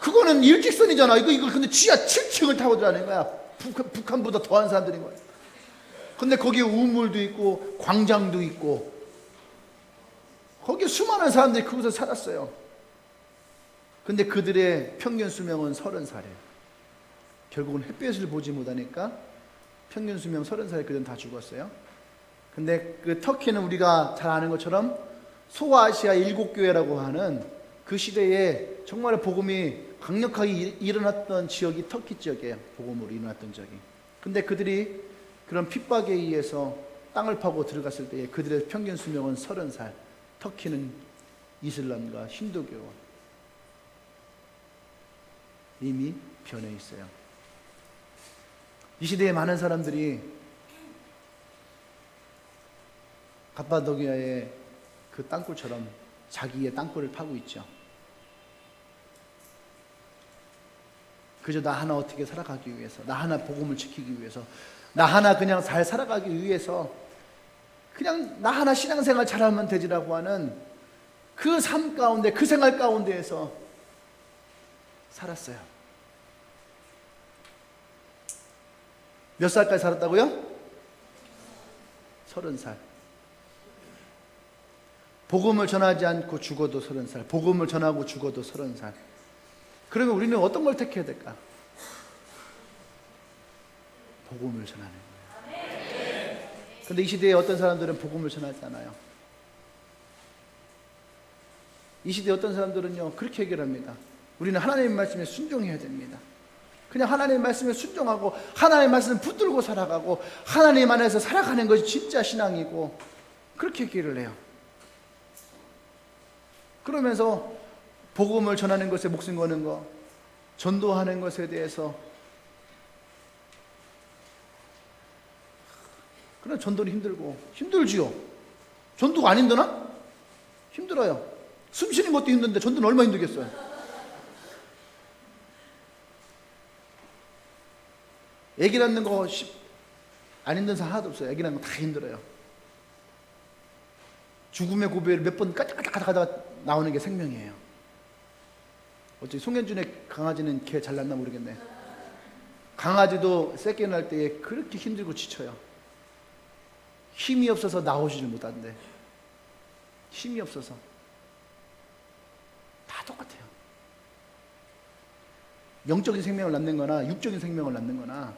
그거는 일직선이잖아. 이거 근데 지하 7층을 타고 들어가는 거야. 북한보다 더한 사람들인 거야. 근데 거기에 우물도 있고 광장도 있고, 거기에 수많은 사람들이 그곳에 살았어요. 근데 그들의 평균 수명은 30살이에요. 결국은 햇볕을 보지 못하니까 평균 수명 30살에 그들은 다 죽었어요. 근데 그 터키는 우리가 잘 아는 것처럼 소아시아 7교회라고 하는 그 시대에 정말 복음이 강력하게 일어났던 지역이 터키 지역이에요. 복음으로 일어났던 지역이. 근데 그들이 그런 핍박에 의해서 땅을 파고 들어갔을 때에 그들의 평균 수명은 30살. 터키는 이슬람과 힌두교와 이미 변해 있어요. 이 시대에 많은 사람들이 갑바도기아의 그 땅굴처럼 자기의 땅굴을 파고 있죠. 그저 나 하나 어떻게 살아가기 위해서, 나 하나 복음을 지키기 위해서, 나 하나 그냥 잘 살아가기 위해서, 그냥 나 하나 신앙생활 잘하면 되지라고 하는 그 삶 가운데, 그 생활 가운데에서 살았어요. 몇 살까지 살았다고요? 30살. 복음을 전하지 않고 죽어도 30살. 복음을 전하고 죽어도 30살. 그러면 우리는 어떤 걸 택해야 될까? 복음을 전하는 거예요. 그런데 이 시대에 어떤 사람들은 복음을 전하지 않아요. 이 시대에 어떤 사람들은요, 그렇게 얘기를 합니다. 우리는 하나님의 말씀에 순종해야 됩니다. 그냥 하나님의 말씀에 순종하고 하나님의 말씀을 붙들고 살아가고 하나님 안에서 살아가는 것이 진짜 신앙이고, 그렇게 얘기를 해요. 그러면서 복음을 전하는 것에 목숨 거는 거, 전도하는 것에 대해서, 그런 전도는 힘들지요. 전도가 안 힘드나? 힘들어요. 숨 쉬는 것도 힘든데 전도는 얼마나 힘들겠어요. 애기 낳는 거 안 힘든 사람 하나도 없어요. 애기 낳는 거 다 힘들어요. 죽음의 고비를 몇 번 까딱까딱 가다가 나오는 게 생명이에요. 어차피 송현준의 강아지는 걔 잘 낳나 모르겠네. 강아지도 새끼 낳을 때에 그렇게 힘들고 지쳐요. 힘이 없어서 나오지를 못한대. 힘이 없어서. 다 똑같아요. 영적인 생명을 낳는 거나 육적인 생명을 낳는 거나,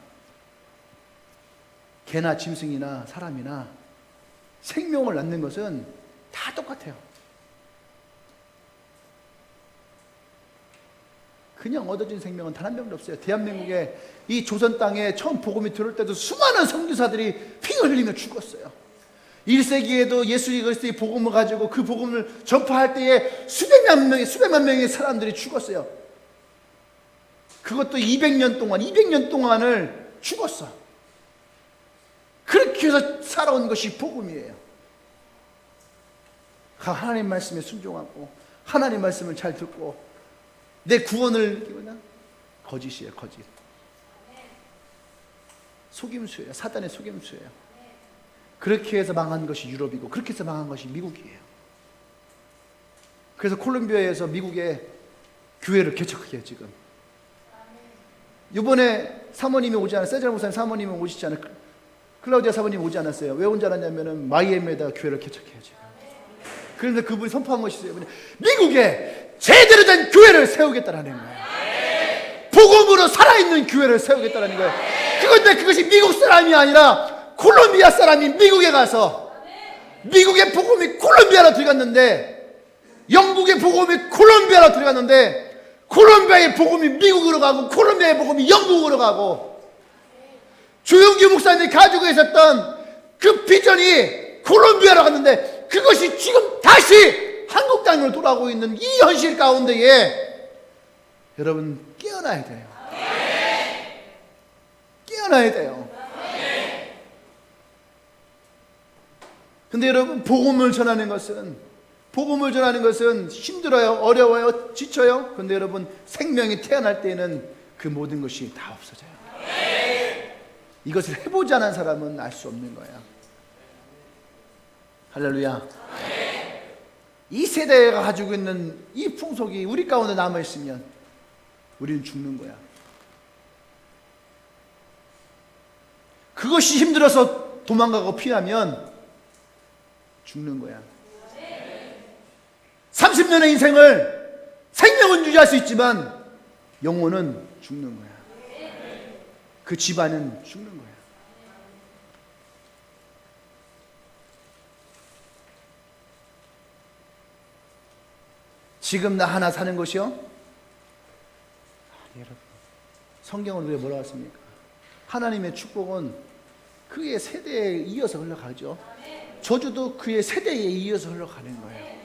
개나 짐승이나 사람이나 생명을 낳는 것은 다 똑같아요. 그냥 얻어진 생명은 단 한 명도 없어요. 대한민국에 이 조선 땅에 처음 복음이 들어올 때도 수많은 선교사들이 피 흘리며 죽었어요. 1세기에도 예수 그리스도의 복음을 가지고 그 복음을 전파할 때에 수백만 명의 사람들이 죽었어요. 그것도 200년 동안을 죽었어. 그렇게 해서 살아온 것이 복음이에요. 하나님 말씀에 순종하고 하나님 말씀을 잘 듣고 내 구원을 이기거나, 거짓이에요. 거짓. 속임수예요. 사단의 속임수예요. 그렇게 해서 망한 것이 유럽이고 그렇게 해서 망한 것이 미국이에요. 그래서 콜롬비아에서 미국에 교회를 개척하게 해요. 지금 이번에 사모님이 오지 않았어요. 세자르 목사님 사모님이 오시지 않았어요. 클라우디아 사모님이 오지 않았어요. 왜 온지 않았냐면은 마이애미에다가 교회를 개척해요. 지금. 그런데 그분이 선포한 것이 있어요. 미국에 제대로 된 교회를 세우겠다라는 거예요. 복음으로 살아있는 교회를 세우겠다라는 거예요. 그런데 그것이 미국 사람이 아니라 콜롬비아 사람이 미국에 가서 미국의 복음이 콜롬비아로 들어갔는데, 영국의 복음이 콜롬비아로 들어갔는데, 콜롬비아의 복음이 미국으로 가고 콜롬비아의 복음이 영국으로 가고, 조용기 목사님이 가지고 있었던 그 비전이 콜롬비아로 갔는데 그것이 지금 다시 한국 땅으로 돌아오고 있는 이 현실 가운데에 여러분 깨어나야 돼요. 깨어나야 돼요. 근데 여러분 복음을 전하는 것은 힘들어요, 어려워요, 지쳐요. 근데 여러분 생명이 태어날 때에는 그 모든 것이 다 없어져요. 이것을 해보지 않은 사람은 알 수 없는 거야. 할렐루야. 이 세대가 가지고 있는 이 풍속이 우리 가운데 남아있으면 우리는 죽는 거야. 그것이 힘들어서 도망가고 피하면 죽는 거야. 30년의 인생을 생명은 유지할 수 있지만 영혼은 죽는 거야. 그 집안은 죽는 거야. 지금 나 하나 사는 것이요? 여러분, 성경은 왜 뭐라고 했습니까? 하나님의 축복은 그의 세대에 이어서 흘러가죠. 저주도 그의 세대에 이어서 흘러가는 거예요.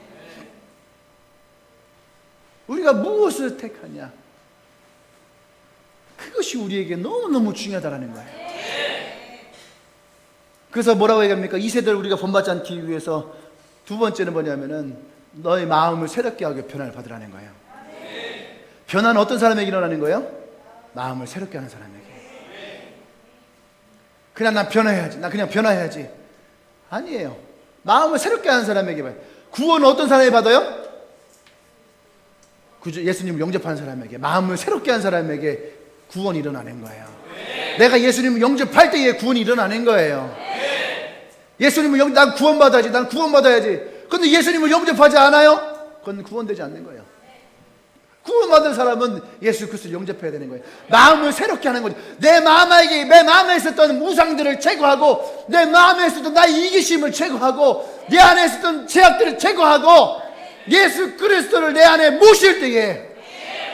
우리가 무엇을 택하냐? 그것이 우리에게 너무너무 중요하다는 거예요. 그래서 뭐라고 얘기합니까? 이 세대를 우리가 본받지 않기 위해서 두 번째는 뭐냐면은 너의 마음을 새롭게 하게 변화를 받으라는 거예요. 변화는 어떤 사람에게 일어나는 거예요? 마음을 새롭게 하는 사람에게. 그냥 난 변화해야지, 나 그냥 변화해야지. 아니에요. 마음을 새롭게 하는 사람에게 봐요. 구원은 어떤 사람이 받아요? 예수님을 영접하는 사람에게, 마음을 새롭게 하는 사람에게 구원이 일어나는 거예요. 내가 예수님을 영접할 때에 구원이 일어나는 거예요. 예수님을 난 구원받아야지, 난 구원받아야지. 근데 예수님을 영접하지 않아요? 그건 구원되지 않는 거예요. 구원받은 사람은 예수 그리스도를 영접해야 되는 거예요. 마음을 새롭게 하는 거죠. 내 마음에 있었던 우상들을 제거하고, 내 마음에 있었던 나의 이기심을 제거하고, 내 안에 있었던 죄악들을 제거하고, 예수 그리스도를 내 안에 모실 때에,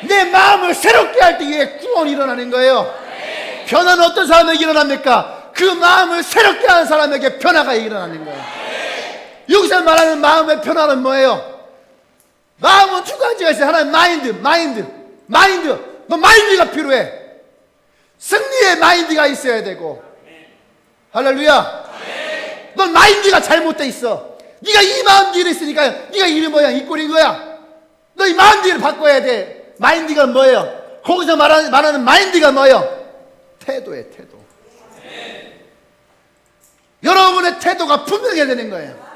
내 마음을 새롭게 할 때에 구원이 일어나는 거예요. 변화는 어떤 사람에게 일어납니까? 그 마음을 새롭게 하는 사람에게 변화가 일어나는 거예요. 여기서 말하는 마음의 변화는 뭐예요? 마음은 두 가지가 있어요. 하나는 마인드. 너 마인드가 필요해. 승리의 마인드가 있어야 되고. 할렐루야. 넌 마인드가 잘못돼 있어. 네가 이 마인드를 있으니까 네가 이 모양 이 꼴인 거야. 너 이 마인드를 바꿔야 돼. 마인드가 뭐예요? 거기서 말하는 마인드가 뭐예요? 태도예요, 태도. 여러분의 태도가 분명해야 되는 거예요.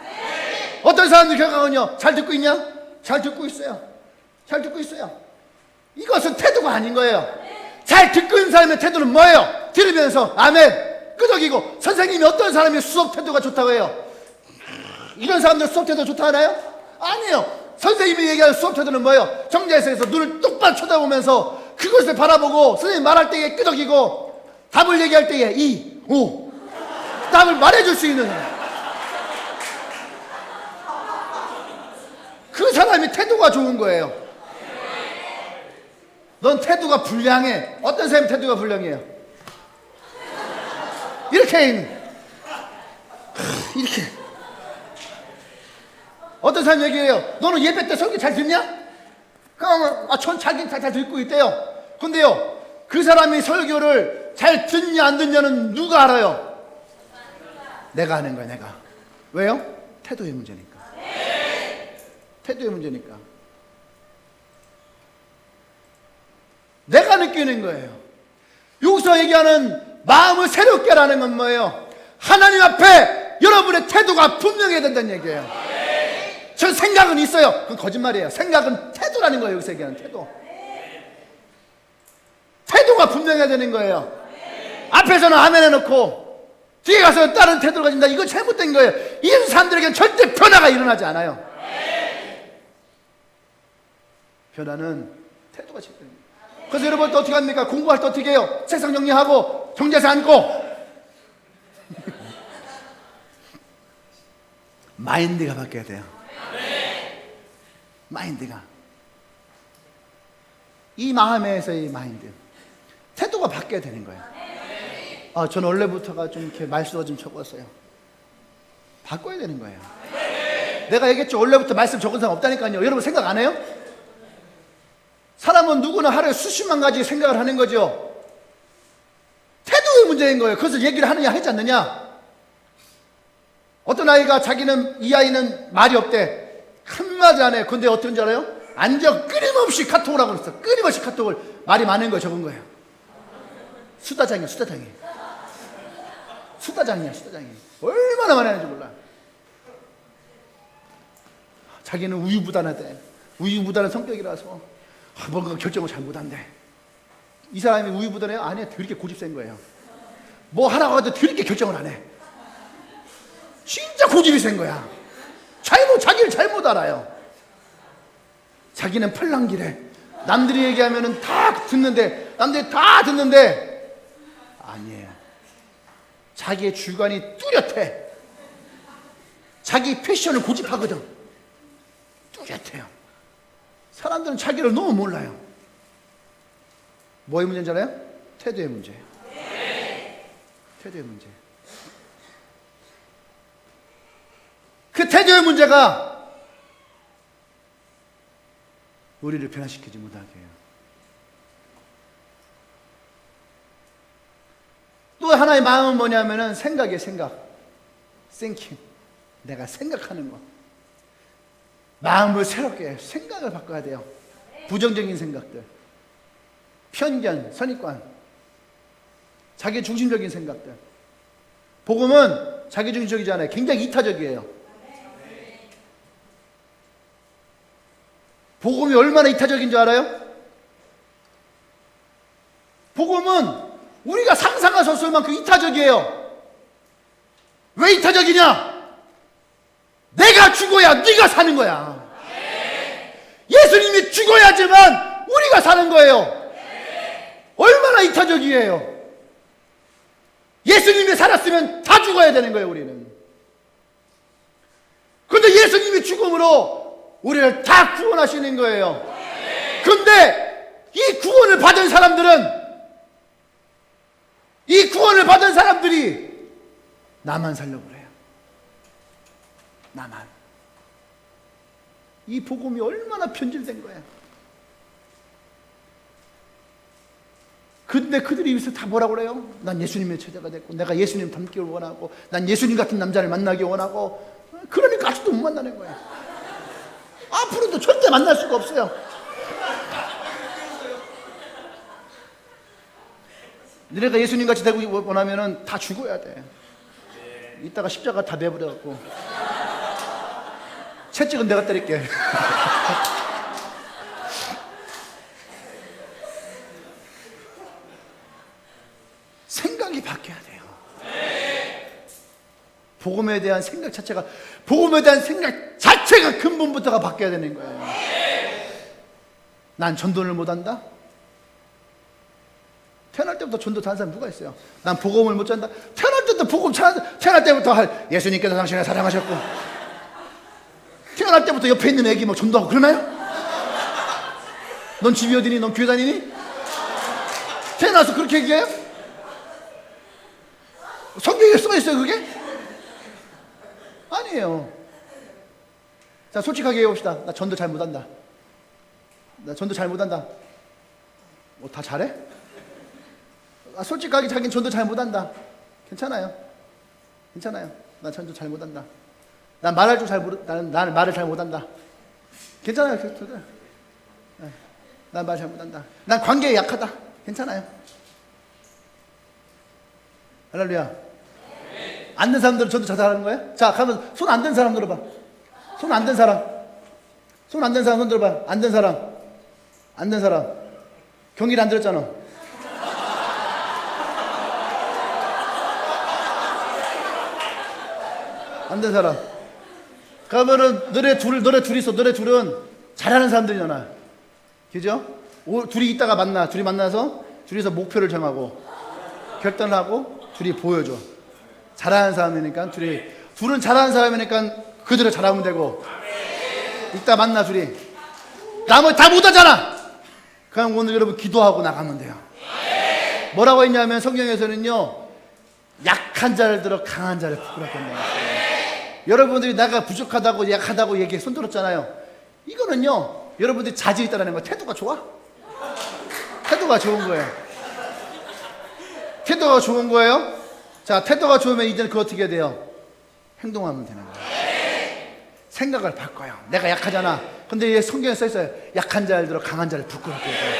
어떤 사람들 경험은요, 잘 듣고 있냐? 잘 듣고 있어요. 잘 듣고 있어요. 이것은 태도가 아닌 거예요. 잘 듣고 있는 사람의 태도는 뭐예요? 들으면서 아멘 끄덕이고, 선생님이 어떤 사람이 수업 태도가 좋다고 해요? 이런 사람들 수업 태도 좋다 하나요? 아니에요. 선생님이 얘기하는 수업 태도는 뭐예요? 정자에서 눈을 똑바로 쳐다보면서 그것을 바라보고, 선생님이 말할 때에 끄덕이고, 답을 얘기할 때에 이, 오, 답을 말해줄 수 있는 사람. 그 사람이 태도가 좋은 거예요. 넌 태도가 불량해. 어떤 사람이 태도가 불량해요? 이렇게 어떤 사람이 얘기해요. 너는 예배 때 설교 잘 듣냐? 전 잘 듣고 있대요. 근데요, 그 사람이 설교를 잘 듣냐 안 듣냐는 누가 알아요? 내가 하는 거야, 내가. 왜요? 태도의 문제니까. 태도의 문제니까. 내가 느끼는 거예요. 여기서 얘기하는 마음을 새롭게 하라는 건 뭐예요? 하나님 앞에 여러분의 태도가 분명해야 된다는 얘기예요. 저 생각은 있어요. 그건 거짓말이에요. 생각은 태도라는 거예요. 여기서 얘기하는 태도. 태도가 분명해야 되는 거예요. 앞에서는 아멘 해놓고 뒤에 가서 다른 태도를 가진다. 이거 잘못된 거예요. 이런 사람들에게는 절대 변화가 일어나지 않아요. 변화는 태도가 절대입니다. 그래서 여러분 또 어떻게 합니까? 공부할 때 어떻게 해요? 책상 정리하고 정자세 앉고 마인드가 바뀌어야 돼요. 마인드가, 이 마음에서의 마인드, 태도가 바뀌어야 되는 거예요. 저는 원래부터가 좀 이렇게 말수가 좀 적었어요. 바꿔야 되는 거예요. 내가 얘기했죠. 원래부터 말씀 적은 사람 없다니까요. 여러분 생각 안 해요? 사람은 누구나 하루에 수십만 가지 생각을 하는 거죠. 태도의 문제인 거예요. 그것을 얘기를 하느냐 하지 않느냐. 어떤 아이가 자기는, 이 아이는 말이 없대. 한마디 안 해. 근데 어떤 줄 알아요? 앉아 끊임없이 카톡을 하고 있어. 끊임없이 카톡을. 말이 많은 거 적은 거예요. 수다장이야, 수다장이. 수다장이야, 수다장이. 얼마나 많이 하는지 몰라. 자기는 우유부단하대. 우유부단한 성격이라서 뭔가 결정을 잘 못한대. 이 사람이 우유부단해요? 아니야. 되게 고집 센 거예요. 뭐 하라고 해도 되게 결정을 안 해. 진짜 고집이 센 거야. 자기를 잘못 알아요. 자기는 팔랑귀래. 남들이 얘기하면은 다 듣는데, 남들이 다 듣는데, 아니에요. 자기의 주관이 뚜렷해. 자기 패션을 고집하거든. 뚜렷해요. 사람들은 자기를 너무 몰라요. 뭐의 문제인지 알아요? 태도의 문제예요. 태도의 문제. 그 태도의 문제가 우리를 변화시키지 못하게 해요. 또 하나의 마음은 뭐냐면은 생각이에요. 생각. thinking. 내가 생각하는 거. 마음을 새롭게 해요. 생각을 바꿔야 돼요. 부정적인 생각들, 편견, 선입관, 자기 중심적인 생각들. 복음은 자기 중심적이지 않아요. 굉장히 이타적이에요. 복음이 얼마나 이타적인 줄 알아요? 복음은 우리가 상상할 수 없을 만큼 이타적이에요. 왜 이타적이냐? 내가 죽어야 네가 사는 거야. 예수님이 죽어야지만 우리가 사는 거예요. 얼마나 이타적이에요. 예수님이 살았으면 다 죽어야 되는 거예요. 우리는. 그런데 예수님이 죽음으로 우리를 다 구원하시는 거예요. 그런데 이 구원을 받은 사람들이 나만 살려고 그래요. 나만. 이 복음이 얼마나 변질된 거야. 근데 그들이 여기서 다 뭐라고 그래요? 난 예수님의 제자가 됐고, 내가 예수님 닮기를 원하고, 난 예수님 같은 남자를 만나기 원하고. 그러니까 아직도 못 만나는 거예요. 앞으로도 절대 만날 수가 없어요. 너네가 예수님 같이 되고 원하면은 다 죽어야 돼. 이따가 십자가 다 내버려갖고 채찍은 내가 때릴게. 생각이 바뀌어야 돼요. 복음에 대한 생각 자체가, 복음에 대한 생각 자체가 근본부터가 바뀌어야 되는 거예요. 난 전도를 못한다? 태어날 때부터 전도 다는 사람 누가 있어요? 난 복음을 못 전다? 태어날 때부터 복음, 태어날 때부터 예수님께서 당신을 사랑하셨고, 태어날 때부터 옆에 있는 애기 뭐 전도하고 그러나요? 넌 집이 어디니? 넌 교회 다니니? 태어나서 그렇게 얘기해요? 성경에 써있어요 그게? 아니에요. 자, 솔직하게 얘기해봅시다. 나 전도 잘 못한다. 나 전도 잘 못한다. 뭐 다 잘해? 솔직하게 자기는 전도 잘 못한다. 괜찮아요. 괜찮아요. 나 전도 잘 못한다. 난 말할 줄 잘 나는 말을 잘 못한다. 괜찮아요. 난 말 잘 못한다. 난 관계에 약하다. 괜찮아요. 할렐루야. 안 된 사람들은 전도 잘하는 거예요? 자, 가면 손 안 된 사람 들어봐. 손 안 된 사람. 손 안 된 사람 손 들어봐. 안 된 사람. 안 된 사람. 경기를 안 들었잖아. 안 된 사람. 그러면은 너네 둘은 잘하는 사람들이잖아. 그죠? 둘이 있다가 만나. 둘이 만나서 둘이서 목표를 정하고 결단하고 둘이 보여줘. 잘하는 사람이니까 둘은 잘하는 사람이니까 그대로 잘하면 되고. 이따 만나 둘이. 나머지 다 못하잖아. 그럼 오늘 여러분 기도하고 나가면 돼요. 뭐라고 했냐면 성경에서는요, 약한 자를 들어 강한 자를 부끄럽게 한다고 했어요. 여러분들이 내가 부족하다고 약하다고 얘기 손 들었잖아요. 이거는요, 여러분들이 자질이 있다는 거. 태도가 좋아? 태도가 좋은 거예요. 태도가 좋은 거예요. 자, 태도가 좋으면 이제는 그거 어떻게 돼요? 행동하면 되는 거예요. 생각을 바꿔요. 내가 약하잖아. 근데 성경에 써 있어요. 약한 자를 들어 강한 자를 부끄럽게 해요.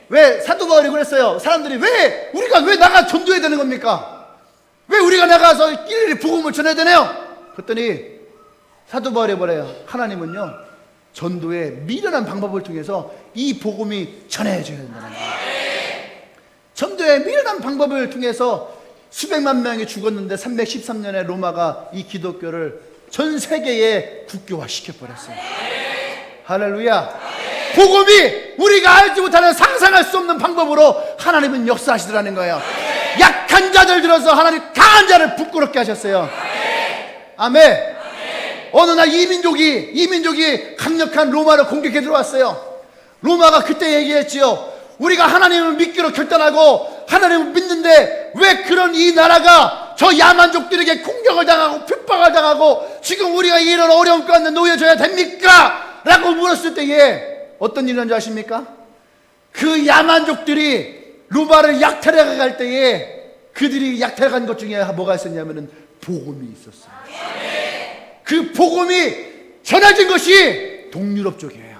왜 사도 바울이 그랬어요? 사람들이 왜 나가 전도해야 되는 겁니까? 왜 우리가 나가서 일일이 복음을 전해야 되나요? 그랬더니 사도 바울이 뭐래요? 하나님은요, 전도의 미련한 방법을 통해서 이 복음이 전해져야 된다는 거예요. 전도의 미련한 방법을 통해서 수백만 명이 죽었는데 313년에 로마가 이 기독교를 전 세계에 국교화 시켜버렸어요. 할렐루야. 복음이 우리가 알지 못하는 상상할 수 없는 방법으로 하나님은 역사하시더라는 거예요. 약한 자들 들어서 하나님 강한 자를 부끄럽게 하셨어요. 아멘. 어느 날 이민족이 강력한 로마를 공격해 들어왔어요. 로마가 그때 얘기했지요. 우리가 하나님을 믿기로 결단하고 하나님을 믿는데 왜 그런 이 나라가 저 야만족들에게 공격을 당하고 핍박을 당하고 지금 우리가 이런 어려움 가운데 놓여져야 됩니까? 라고 물었을 때에 어떤 일이 있는지 아십니까? 그 야만족들이 로마를 약탈해 갈 때에 그들이 약탈해 간 것 중에 뭐가 있었냐면은 복음이 있었어요. 그 복음이 전해진 것이 동유럽 쪽이에요.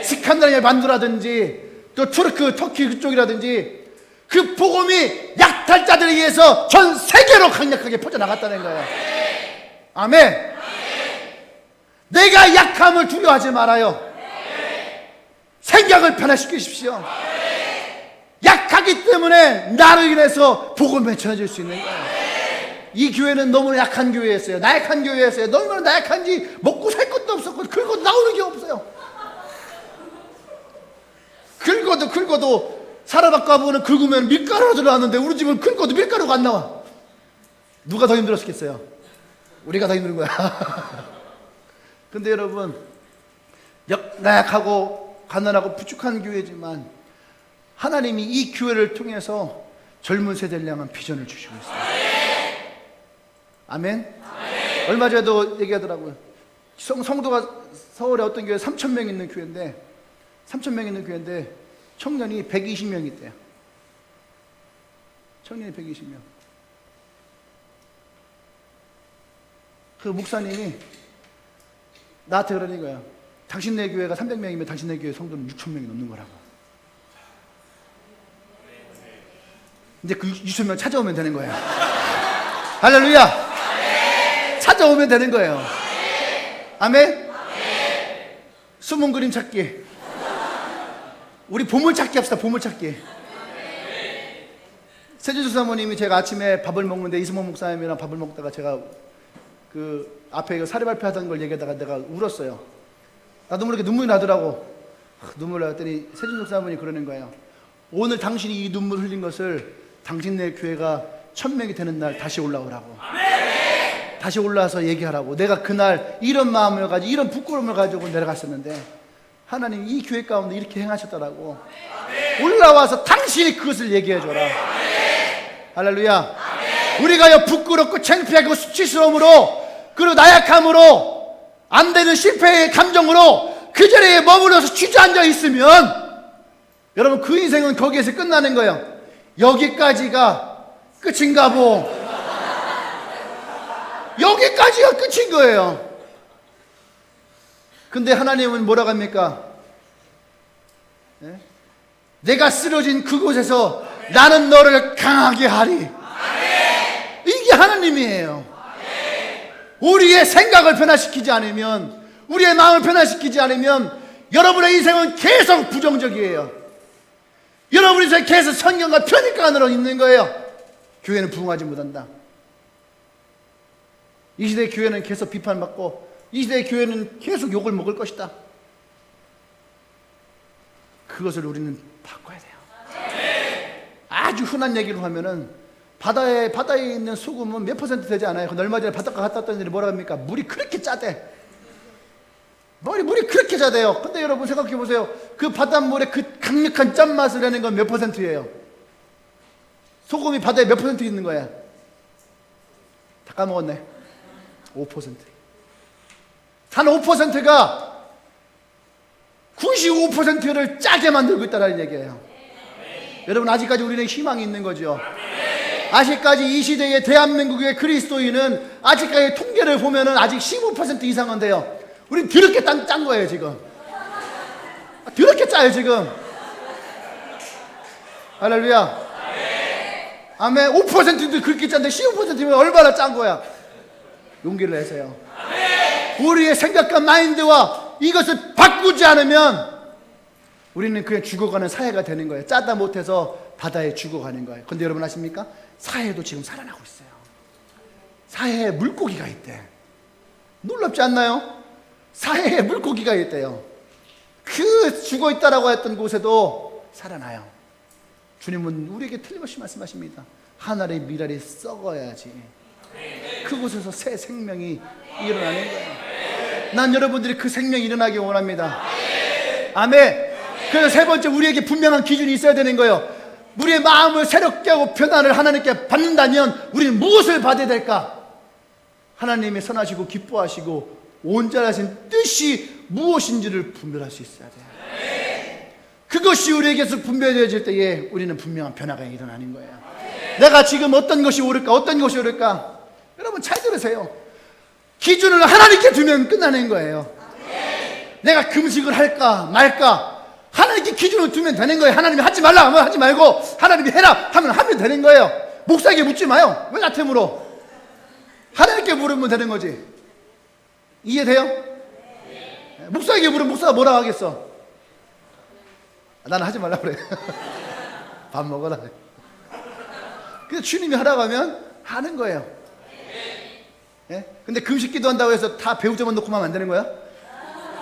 스칸다나비아 반도라든지 또 투르크, 터키 그쪽이라든지 그 복음이 약탈자들에 의해서 전 세계로 강력하게 퍼져나갔다는 거예요. 아멘. 내가 약함을 두려워하지 말아요. 생각을 변화시키십시오. 약하기 때문에 나로 인해서 복음이 전해질 수 있는 거예요. 이 교회는 너무 약한 교회였어요. 나약한 교회였어요. 너무나 나약한지 먹고 살 것도 없었고 긁어도 나오는 게 없어요. 긁어도 사람 가보면 긁으면 밀가루가 나왔는데 우리 집은 긁어도 밀가루가 안 나와. 누가 더 힘들었겠어요? 우리가 더 힘든 거야. 근데 여러분, 나약하고 가난하고 부족한 교회지만 하나님이 이 교회를 통해서 젊은 세대를 향한 비전을 주시고 있어요. 아멘? 얼마 전에도 얘기하더라고요. 성도가 서울에 어떤 교회 3,000명 있는 교회인데 3,000명 있는 교회인데 청년이 120명 있대요. 청년이 120명. 그 목사님이 나한테 그러는 거예요. 당신네 교회가 300명이면 당신네 교회 성도는 6,000명이 넘는 거라고. 근데 그 6,000명 찾아오면 되는 거예요. 할렐루야. 찾아오면 되는 거예요. 아멘. 숨은 그림 찾기. 우리 보물 찾기 합시다. 보물 찾기. 세준수 사모님이 제가 아침에 밥을 먹는데 이승모 목사님이랑 밥을 먹다가 제가 그 앞에 사례 발표하던 걸 얘기하다가 내가 울었어요. 나도 모르게 눈물이 나더라고. 눈물 나더니 세준수 사모님이 그러는 거예요. 오늘 당신이 이 눈물 흘린 것을 당신네 교회가 1,000명이 되는 날 다시 올라오라고. 다시 올라와서 얘기하라고. 내가 그날 이런 마음을 가지고 이런 부끄러움을 가지고 내려갔었는데 하나님 이 교회 가운데 이렇게 행하셨더라고. 올라와서 당신이 그것을 얘기해줘라. 할렐루야. 우리가 부끄럽고 창피하고 수치스러움으로 그리고 나약함으로 안 되는 실패의 감정으로 그 자리에 머물러서 주저앉아 있으면 여러분 그 인생은 거기에서 끝나는 거예요. 여기까지가 끝인가 보. 여기까지가 끝인 거예요. 근데 하나님은 뭐라고 합니까? 네? 내가 쓰러진 그곳에서 나는 너를 강하게 하리. 이게 하나님이에요. 우리의 생각을 변화시키지 않으면, 우리의 마음을 변화시키지 않으면 여러분의 인생은 계속 부정적이에요. 여러분의 인생은 계속 성경과 편익관으로 있는 거예요. 교회는 부흥하지 못한다. 이 시대의 교회는 계속 비판받고 이 시대의 교회는 계속 욕을 먹을 것이다. 그것을 우리는 바꿔야 돼요. 아주 흔한 얘기로 하면은 바다에 있는 소금은 몇 퍼센트 되지 않아요. 얼마 전에 바닷가 갔다 왔더니 뭐라 합니까? 물이 그렇게 짜대. 물이 그렇게 짜대요. 근데 여러분 생각해 보세요. 그 바닷물에 그 강력한 짠맛을 내는 건 몇 퍼센트예요? 소금이 바다에 몇 퍼센트 있는 거야? 다 까먹었네. 5%. 단 5%가 95%를 짜게 만들고 있다는 얘기예요. 여러분 아직까지 우리는 희망이 있는 거죠. 아직까지 이 시대의 대한민국의 그리스도인은 아직까지 통계를 보면은 아직 15% 이상은 돼요. 우린 더럽게 짠 거예요 지금. 더럽게 짜요 지금. 할렐루야. 아멘. 5%도 그렇게 짠데 15%면 얼마나 짠 거야. 용기를 내세요. 우리의 생각과 마인드와 이것을 바꾸지 않으면 우리는 그냥 죽어가는 사회가 되는 거예요. 짜다 못해서 바다에 죽어가는 거예요. 근데 여러분 아십니까? 사회도 지금 살아나고 있어요. 사회에 물고기가 있대. 놀랍지 않나요? 사회에 물고기가 있대요. 그 죽어있다라고 했던 곳에도 살아나요. 주님은 우리에게 틀림없이 말씀하십니다. 하늘의 미랄이 썩어야지 그곳에서 새 생명이 일어나는 거예요. 난 여러분들이 그 생명이 일어나기 원합니다. 아멘. 그래서 세 번째, 우리에게 분명한 기준이 있어야 되는 거예요. 우리의 마음을 새롭게 하고 변화를 하나님께 받는다면 우리는 무엇을 받아야 될까? 하나님의 선하시고 기뻐하시고 온전하신 뜻이 무엇인지를 분별할 수 있어야 돼요. 그것이 우리에게서 분별되어질 때에 우리는 분명한 변화가 일어나는 거예요. 내가 지금 어떤 것이 옳을까? 어떤 것이 옳을까? 여러분 잘 들으세요. 기준을 하나님께 두면 끝나는 거예요. 내가 금식을 할까 말까? 하나님께 기준을 두면 되는 거예요. 하나님이 하지 말라 하면 하지 말고 하나님이 해라 하면 하면 되는 거예요. 목사에게 묻지 마요. 왜 나한테 물어? 하나님께 물으면 되는 거지. 이해돼요? 목사에게 물으면 목사가 뭐라고 하겠어? 나는 하지 말라 그래. 밥 먹어라. 그래서 주님이 하라고 하면 하는 거예요. 예? 근데 금식 기도한다고 해서 다 배우자만 놓고 하면 안 되는 거야?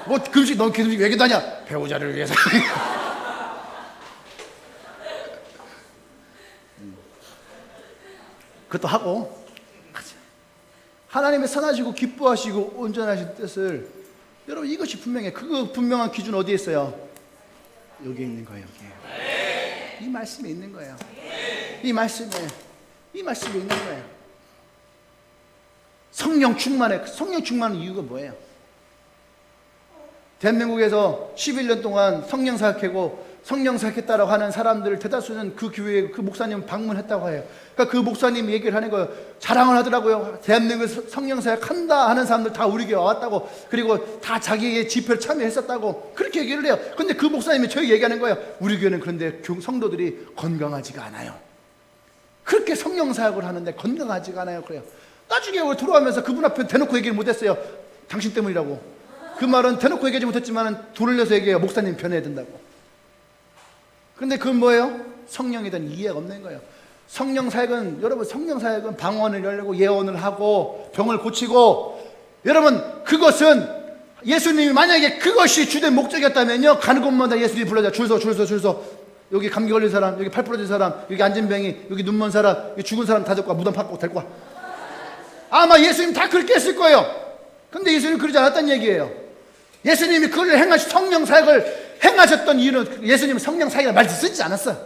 뭐 금식 넌 금식 왜 기도하냐? 배우자를 위해서. 그것도 하고 하나님의 선하시고 기뻐하시고 온전하신 뜻을 여러분 이것이 분명해. 그 분명한 기준 어디에 있어요? 여기에 있는 거예요. 여기에. 이 말씀에 있는 거예요. 이 말씀에 있는 거예요. 성령 충만한 이유가 뭐예요? 대한민국에서 11년 동안 성령 사역하고 성령 사역했다라고 하는 사람들 대다수는 그 교회에 그 목사님 방문했다고 해요. 그러니까 그 목사님 얘기를 하는 거예요. 자랑을 하더라고요. 대한민국에서 성령 사역한다 하는 사람들 다 우리 교회 왔다고, 그리고 다 자기의 집회를 참여했었다고 그렇게 얘기를 해요. 근데 그 목사님이 저에게 얘기하는 거예요. 우리 교회는 그런데 성도들이 건강하지가 않아요. 그렇게 성령 사역을 하는데 건강하지가 않아요. 그래요. 나중에 돌아오면서 그분 앞에 대놓고 얘기를 못했어요. 당신 때문이라고. 그 말은 대놓고 얘기하지 못했지만 돈을 내서 얘기해요. 목사님 변해야 된다고. 근데 그건 뭐예요? 성령에 대한 이해가 없는 거예요. 성령 사역은, 여러분 성령 사역은 방언을 열고 예언을 하고 병을 고치고, 여러분 그것은 예수님이 만약에 그것이 주된 목적이었다면요, 가는 곳마다 예수님이 불러자. 줄 서 여기 감기 걸린 사람, 여기 팔 부러진 사람, 여기 앉은뱅이, 여기 눈먼 사람, 여기 죽은 사람 다 데리고 와. 무덤 파고 데리고 와. 아마 예수님 다 그렇게 했을 거예요. 근데 예수님이 그러지 않았다는 얘기예요. 예수님이 그걸 성령 사역을 행하셨던 이유는 예수님은 성령 사역이라는 말도 쓰지 않았어요.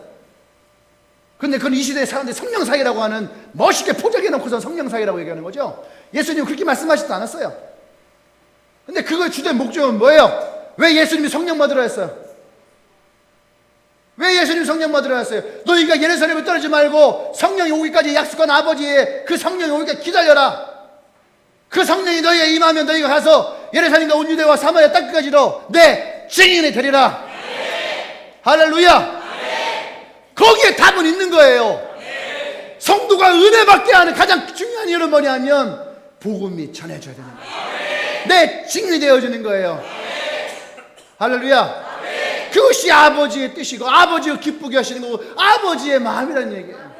근데 그건 이 시대의 사람들이 성령 사역이라고 하는 멋있게 포장해 놓고서 성령 사역이라고 얘기하는 거죠. 예수님은 그렇게 말씀하시지도 않았어요. 근데 그거의 주된 목적은 뭐예요? 왜 예수님이 성령 받으라 했어요? 왜 예수님이 성령 받으라 했어요? 너희가 예루살렘에 떨어지지 말고 성령이 오기까지 약속한 아버지의 그 성령이 오기까지 기다려라. 그 성령이 너희에 임하면 너희가 가서 예루살렘과 온 유대와 사마리아 땅끝까지로 내 증인이 되리라. 할렐루야. 거기에 답은 있는 거예요. 성도가 은혜 받게 하는 가장 중요한 이유는 뭐냐면 복음이 전해져야 되는 거예요. 내 증인이 되어지는 거예요. 할렐루야. 그것이 아버지의 뜻이고 아버지가 기쁘게 하시는 거고 아버지의 마음이라는 얘기예요.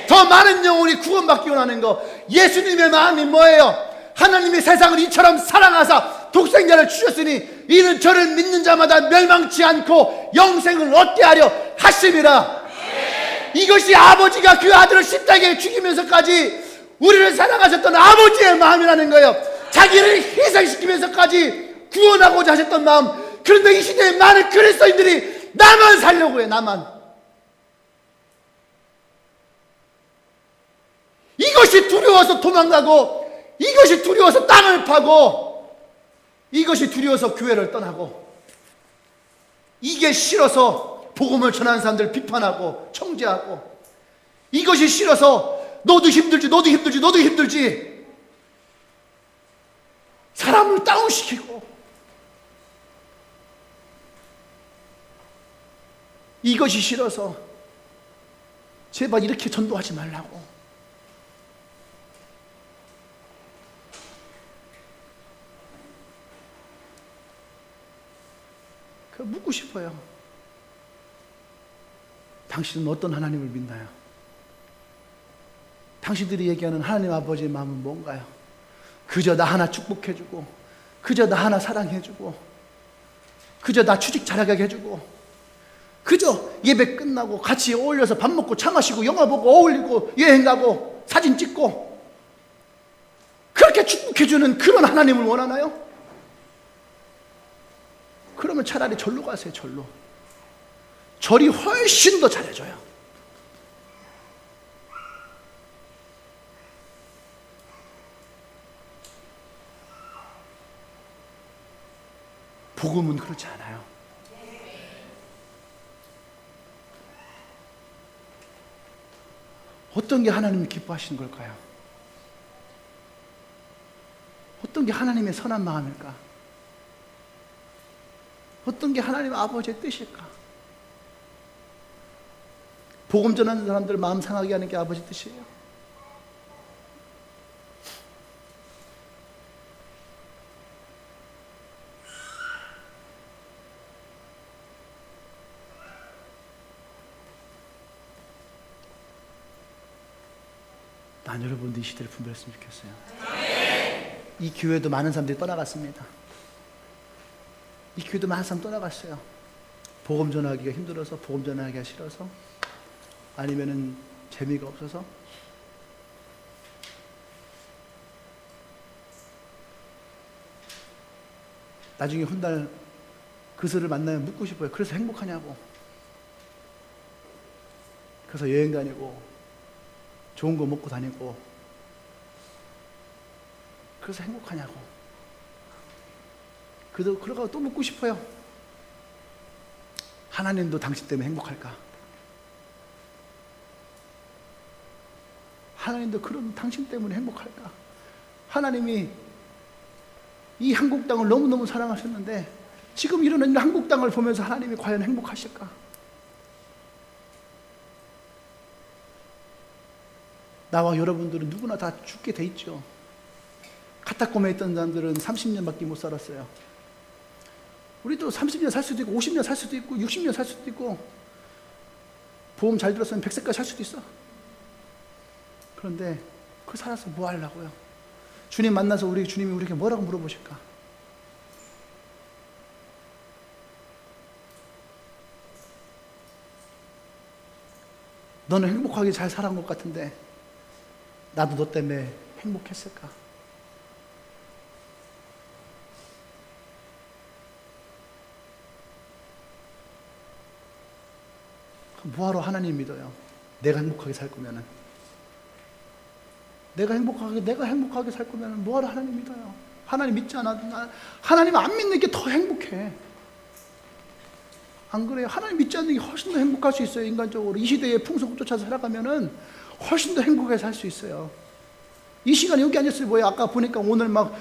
더 많은 영혼이 구원받기 원하는 거. 예수님의 마음이 뭐예요? 하나님이 세상을 이처럼 사랑하사 독생자를 주셨으니 이는 저를 믿는 자마다 멸망치 않고 영생을 얻게 하려 하심이라. 이것이 아버지가 그 아들을 십자가에 죽이면서까지 우리를 사랑하셨던 아버지의 마음이라는 거예요. 자기를 희생시키면서까지 구원하고자 하셨던 마음. 그런데 이 시대에 많은 그리스도인들이 나만 살려고 해요. 나만. 이것이 두려워서 도망가고, 이것이 두려워서 땅을 파고, 이것이 두려워서 교회를 떠나고, 이게 싫어서 복음을 전하는 사람들 비판하고 청지하고, 이것이 싫어서 너도 힘들지, 너도 힘들지, 너도 힘들지, 사람을 다운시키고, 이것이 싫어서 제발 이렇게 전도하지 말라고. 묻고 싶어요. 당신은 어떤 하나님을 믿나요? 당신들이 얘기하는 하나님 아버지의 마음은 뭔가요? 그저 나 하나 축복해주고, 그저 나 하나 사랑해주고, 그저 나 취직 잘하게 해주고, 그저 예배 끝나고 같이 어울려서 밥 먹고 차 마시고 영화 보고 어울리고 여행 가고 사진 찍고, 그렇게 축복해주는 그런 하나님을 원하나요? 그러면 차라리 절로 가세요. 절로. 절이 훨씬 더 잘해줘요. 복음은 그렇지 않아요. 어떤 게 하나님이 기뻐하시는 걸까요? 어떤 게 하나님의 선한 마음일까? 어떤 게 하나님 아버지의 뜻일까? 복음 전하는 사람들 마음 상하게 하는 게 아버지 뜻이에요. 난 여러분들 이 시대를 분별했으면 좋겠어요. 이 교회도 많은 사람들이 떠나갔습니다. 이 교회도 많은 사람 떠나갔어요. 복음 전하기가 힘들어서, 복음 전하기가 싫어서, 아니면은 재미가 없어서. 나중에 훗날 그들을 만나면 묻고 싶어요. 그래서 행복하냐고. 그래서 여행 다니고 좋은 거 먹고 다니고 그래서 행복하냐고. 그러고 또 묻고 싶어요. 하나님도 당신 때문에 행복할까? 하나님도 그런 당신 때문에 행복할까? 하나님이 이 한국 땅을 너무너무 사랑하셨는데 지금 이런 한국 땅을 보면서 하나님이 과연 행복하실까? 나와 여러분들은 누구나 다 죽게 돼 있죠. 카타콤에 있던 사람들은 30년밖에 못 살았어요. 우리도 30년 살 수도 있고 50년 살 수도 있고 60년 살 수도 있고 보험 잘 들었으면 100세까지 살 수도 있어. 그런데 그 살아서 뭐 하려고요? 주님 만나서 주님이 우리에게 뭐라고 물어보실까? 너는 행복하게 잘 살아온 것 같은데 나도 너 때문에 행복했을까? 뭐하러 하나님 믿어요? 내가 행복하게 살 거면은. 내가 행복하게 살 거면은 뭐하러 하나님 믿어요? 하나님 믿지 않아도 하나님 안 믿는 게 더 행복해. 안 그래요? 하나님 믿지 않는 게 훨씬 더 행복할 수 있어요. 인간적으로 이 시대의 풍속을 쫓아서 살아가면은 훨씬 더 행복하게 살 수 있어요. 이 시간에 여기 앉았어요. 뭐예요? 아까 보니까 오늘 막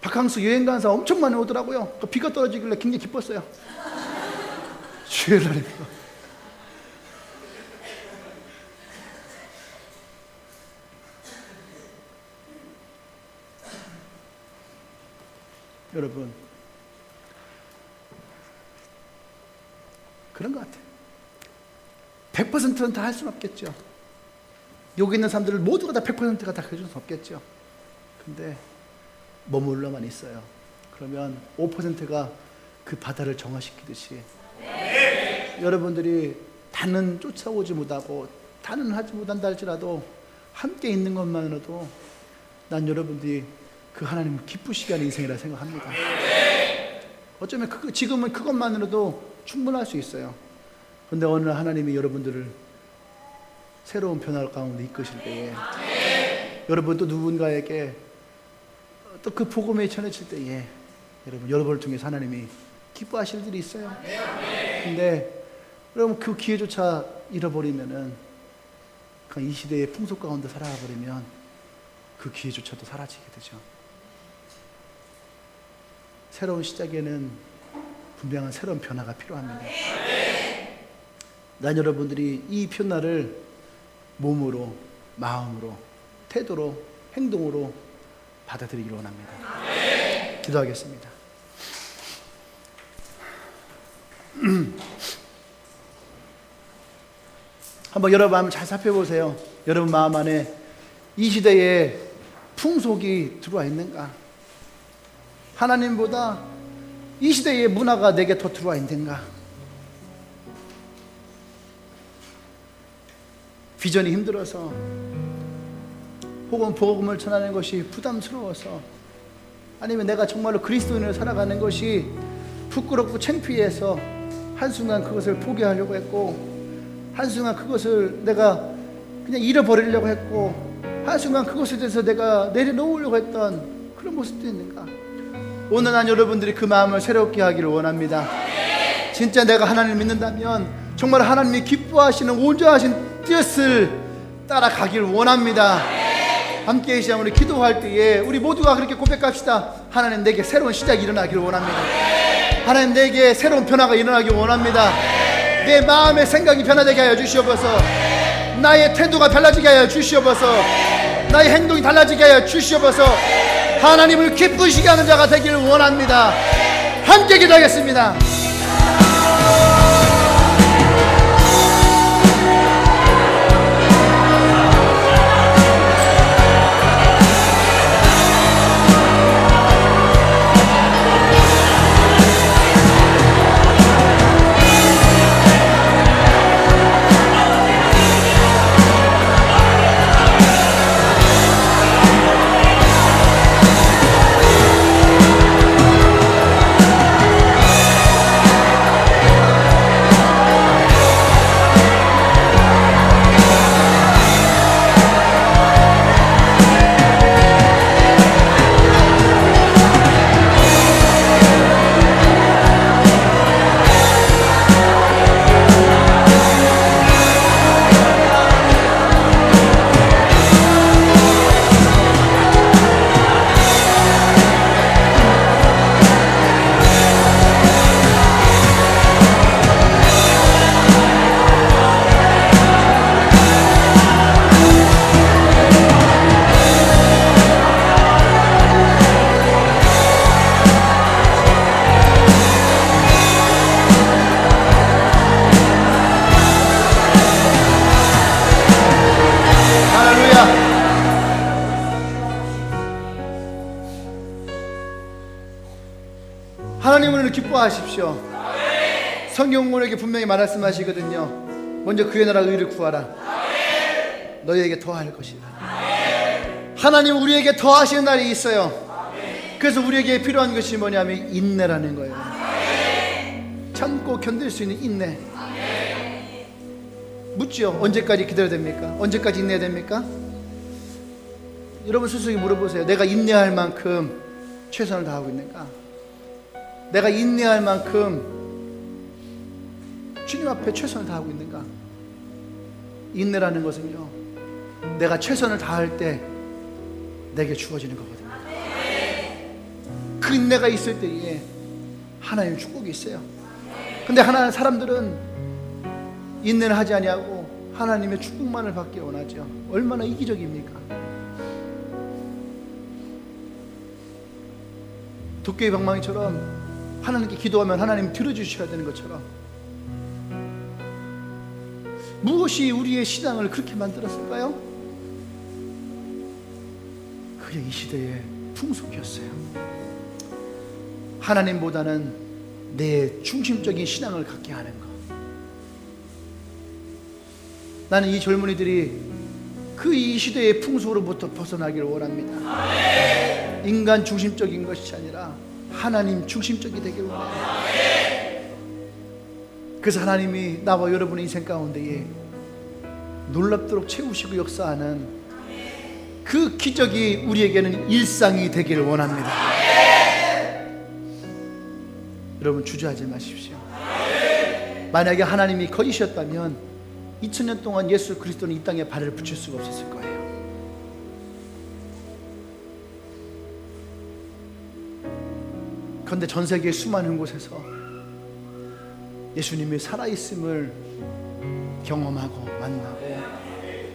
바캉스 여행 가는 사람 엄청 많이 오더라고요. 비가 떨어지길래 굉장히 기뻤어요. 주일날에 비가. 여러분, 그런 것 같아요. 100%는 다 할 수는 없겠죠. 여기 있는 사람들을 모두가 다 100%가 다 해줄 수는 없겠죠. 근데 머물러만 있어요. 그러면 5%가 그 바다를 정화시키듯이 여러분들이 다는 쫓아오지 못하고 다는 하지 못한다 할지라도 함께 있는 것만으로도 난 여러분들이 그 하나님을 기쁘시게 하는 인생이라 생각합니다. 어쩌면 지금은 그것만으로도 충분할 수 있어요. 그런데 어느 날 하나님이 여러분들을 새로운 변화 가운데 이끄실 때에 여러분 또 누군가에게 또 그 복음에 전해질 때에 여러분을 통해서 하나님이 기뻐하실 일이 있어요. 근데 여러분 그 기회조차 잃어버리면은 이 시대의 풍속 가운데 살아가 버리면 그 기회조차도 사라지게 되죠. 새로운 시작에는 분명한 새로운 변화가 필요합니다. 난 여러분들이 이 변화를 몸으로, 마음으로, 태도로, 행동으로 받아들이기를 원합니다. 기도하겠습니다. 한번 여러분 마음 잘 살펴보세요. 여러분 마음 안에 이 시대에 풍속이 들어와 있는가? 하나님보다 이 시대의 문화가 내게 더 들어와 있는가? 비전이 힘들어서 혹은 복음을 전하는 것이 부담스러워서 아니면 내가 정말로 그리스도인으로 살아가는 것이 부끄럽고 창피해서 한순간 그것을 포기하려고 했고 한순간 그것을 내가 그냥 잃어버리려고 했고 한순간 그것에 대해서 내가 내려놓으려고 했던 그런 모습도 있는가? 오늘 난 여러분들이 그 마음을 새롭게 하기를 원합니다. 진짜 내가 하나님을 믿는다면 정말 하나님이 기뻐하시는 온전하신 뜻을 따라가기를 원합니다. 함께 이 시간 우리 기도할 때에 우리 모두가 그렇게 고백합시다. 하나님 내게 새로운 시작이 일어나기를 원합니다. 하나님 내게 새로운 변화가 일어나기를 원합니다. 내 마음의 생각이 변화되게 하여 주시옵소서. 나의 태도가 달라지게 하여 주시옵소서. 나의 행동이 달라지게 하여 주시옵소서. 하나님을 기쁘시게 하는 자가 되기를 원합니다. 함께 기도하겠습니다. 하나님을 기뻐하십시오. 성경 우리에게 분명히 말씀하시거든요. 먼저 그의 나라 의를 구하라. 너희에게 더할 것이다. 하나님 우리에게 더하시는 날이 있어요. 그래서 우리에게 필요한 것이 뭐냐면 인내라는 거예요. 참고 견딜 수 있는 인내. 묻죠. 언제까지 기다려야 됩니까? 언제까지 인내해야 됩니까? 여러분 스스로 물어보세요. 내가 인내할 만큼 최선을 다하고 있는가? 내가 인내할 만큼 주님 앞에 최선을 다하고 있는가? 인내라는 것은요, 내가 최선을 다할 때 내게 주어지는 거거든요. 그 인내가 있을 때에 하나님의 축복이 있어요. 근데 하나님 사람들은 인내를 하지 아니하고 하나님의 축복만을 받기 원하죠. 얼마나 이기적입니까? 도깨비 방망이처럼 하나님께 기도하면 하나님 들어주셔야 되는 것처럼 무엇이 우리의 신앙을 그렇게 만들었을까요? 그게 이 시대의 풍속이었어요. 하나님보다는 내 중심적인 신앙을 갖게 하는 것. 나는 이 젊은이들이 이 시대의 풍속으로부터 벗어나기를 원합니다. 인간 중심적인 것이 아니라 하나님 중심적이 되기를 원해요. 그래서 하나님이 나와 여러분의 인생 가운데에 놀랍도록 채우시고 역사하는 그 기적이 우리에게는 일상이 되기를 원합니다. 여러분, 주저하지 마십시오. 만약에 하나님이 거짓이었다면 2000년 동안 예수 그리스도는 이 땅에 발을 붙일 수가 없었을 거예요. 그런데 전 세계 수많은 곳에서 예수님이 살아있음을 경험하고 만나고,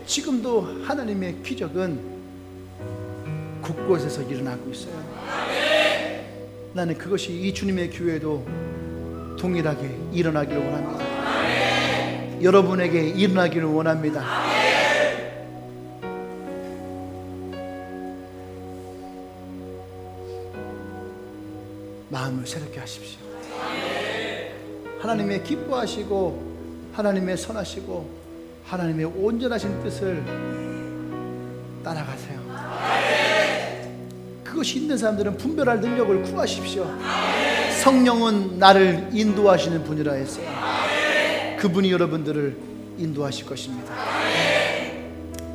지금도 하나님의 기적은 곳곳에서 일어나고 있어요. 나는 그것이 이 주님의 교회도 동일하게 일어나기를 원합니다. 여러분에게 일어나기를 원합니다. 마음을 새롭게 하십시오. 하나님의 기뻐하시고 하나님의 선하시고 하나님의 온전하신 뜻을 따라가세요. 그것이 있는 사람들은 분별할 능력을 구하십시오. 성령은 나를 인도하시는 분이라 했어요. 그분이 여러분들을 인도하실 것입니다.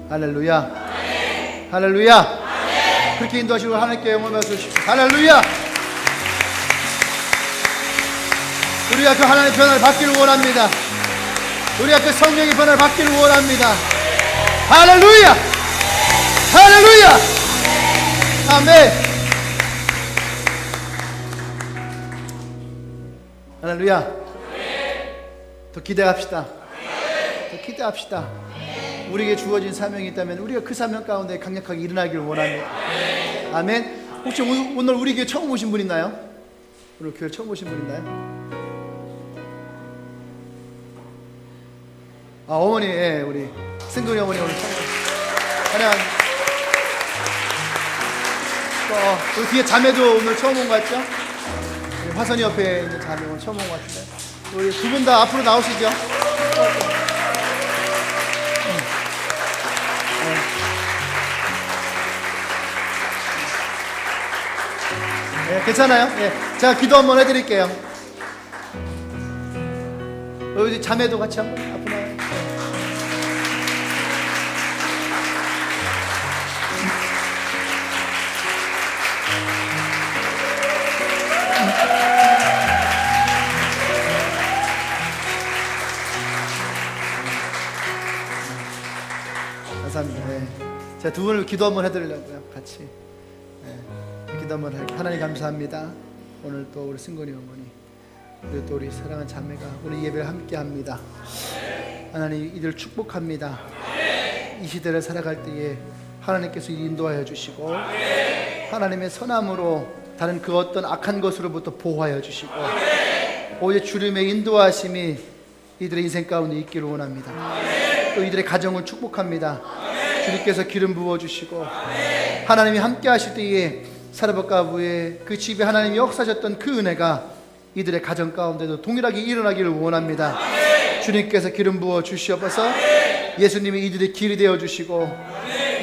할렐루야. 할렐루야. 그렇게 인도하시고 하나님께 영광을 받으십시오. 할렐루야. 우리가 그 하나님의 변화를 받기를 원합니다. 우리가 그 성령의 변화를 받기를 원합니다. 할렐루야. 할렐루야. 아멘. 할렐루야. 더 기대합시다. 더 기대합시다. 우리에게 주어진 사명이 있다면 우리가 그 사명 가운데 강력하게 일어나기를 원합니다. 아멘. 혹시 오늘 우리 교회 처음 오신 분 있나요? 오늘 교회 처음 오신 분 있나요? 어머니, 예, 우리 승근이 어머니 오늘 처음 환영합니다. 우리 뒤에 자매도 오늘 처음 온 것 같죠? 화선이 옆에 있는 자매 오늘 처음 온 것 같은데, 우리 두 분 다 앞으로 나오시죠. 네, 괜찮아요? 네, 제가 기도 한번 해드릴게요. 여기 자매도 같이 한번 앞으로 나와요. 감사합니다. 네. 제가 두 분을 기도 한번 해드리려고요. 같이. 네. 기도 한번 할게요. 하나님 감사합니다. 오늘 또 우리 승건이 어머니, 그리고 또 우리 사랑하는 자매가 오늘 예배를 함께 합니다. 하나님, 이들 축복합니다. 이 시대를 살아갈 때에 하나님께서 인도하여 주시고, 하나님의 선함으로 다른 그 어떤 악한 것으로부터 보호하여 주시고, 오직 주님의 인도하심이 이들의 인생 가운데 있기를 원합니다. 또 이들의 가정을 축복합니다. 주님께서 기름 부어주시고, 하나님이 함께 하실 때에 사르밧가부의 그 집에 하나님이 역사하셨던 그 은혜가 이들의 가정 가운데도 동일하게 일어나기를 원합니다. 주님께서 기름 부어 주시옵소서. 예수님이 이들의 길이 되어주시고,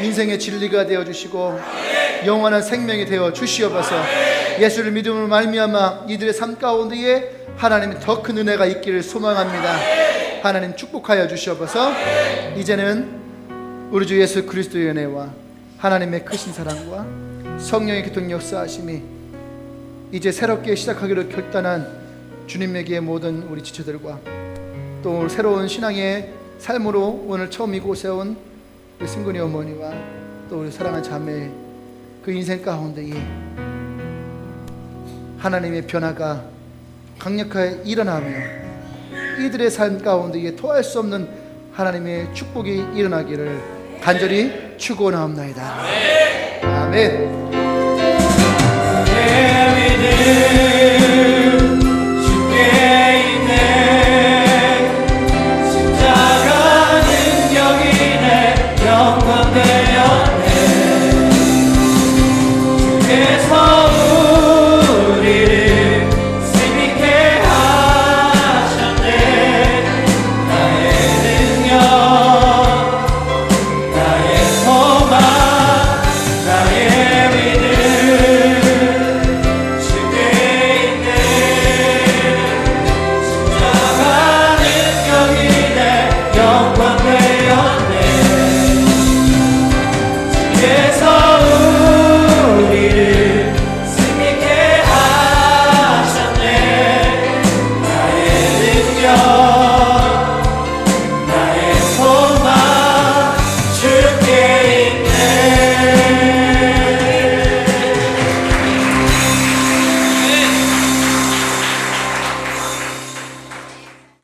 인생의 진리가 되어주시고, 영원한 생명이 되어 주시옵소서. 예수를 믿음으로 말미암아 이들의 삶 가운데에 하나님의 더 큰 은혜가 있기를 소망합니다. 하나님 축복하여 주시옵소서. 이제는 우리 주 예수 그리스도의 은혜와 하나님의 크신 사랑과 성령의 교통 역사하심이 이제 새롭게 시작하기로 결단한 주님에게 모든 우리 지체들과 또 새로운 신앙의 삶으로 오늘 처음 이곳에 온 우리 승근이 어머니와 또 우리 사랑하는 자매 그 인생 가운데에 하나님의 변화가 강력하게 일어나며 이들의 삶 가운데에 토할 수 없는 하나님의 축복이 일어나기를 간절히 축원하옵나이다. 아멘.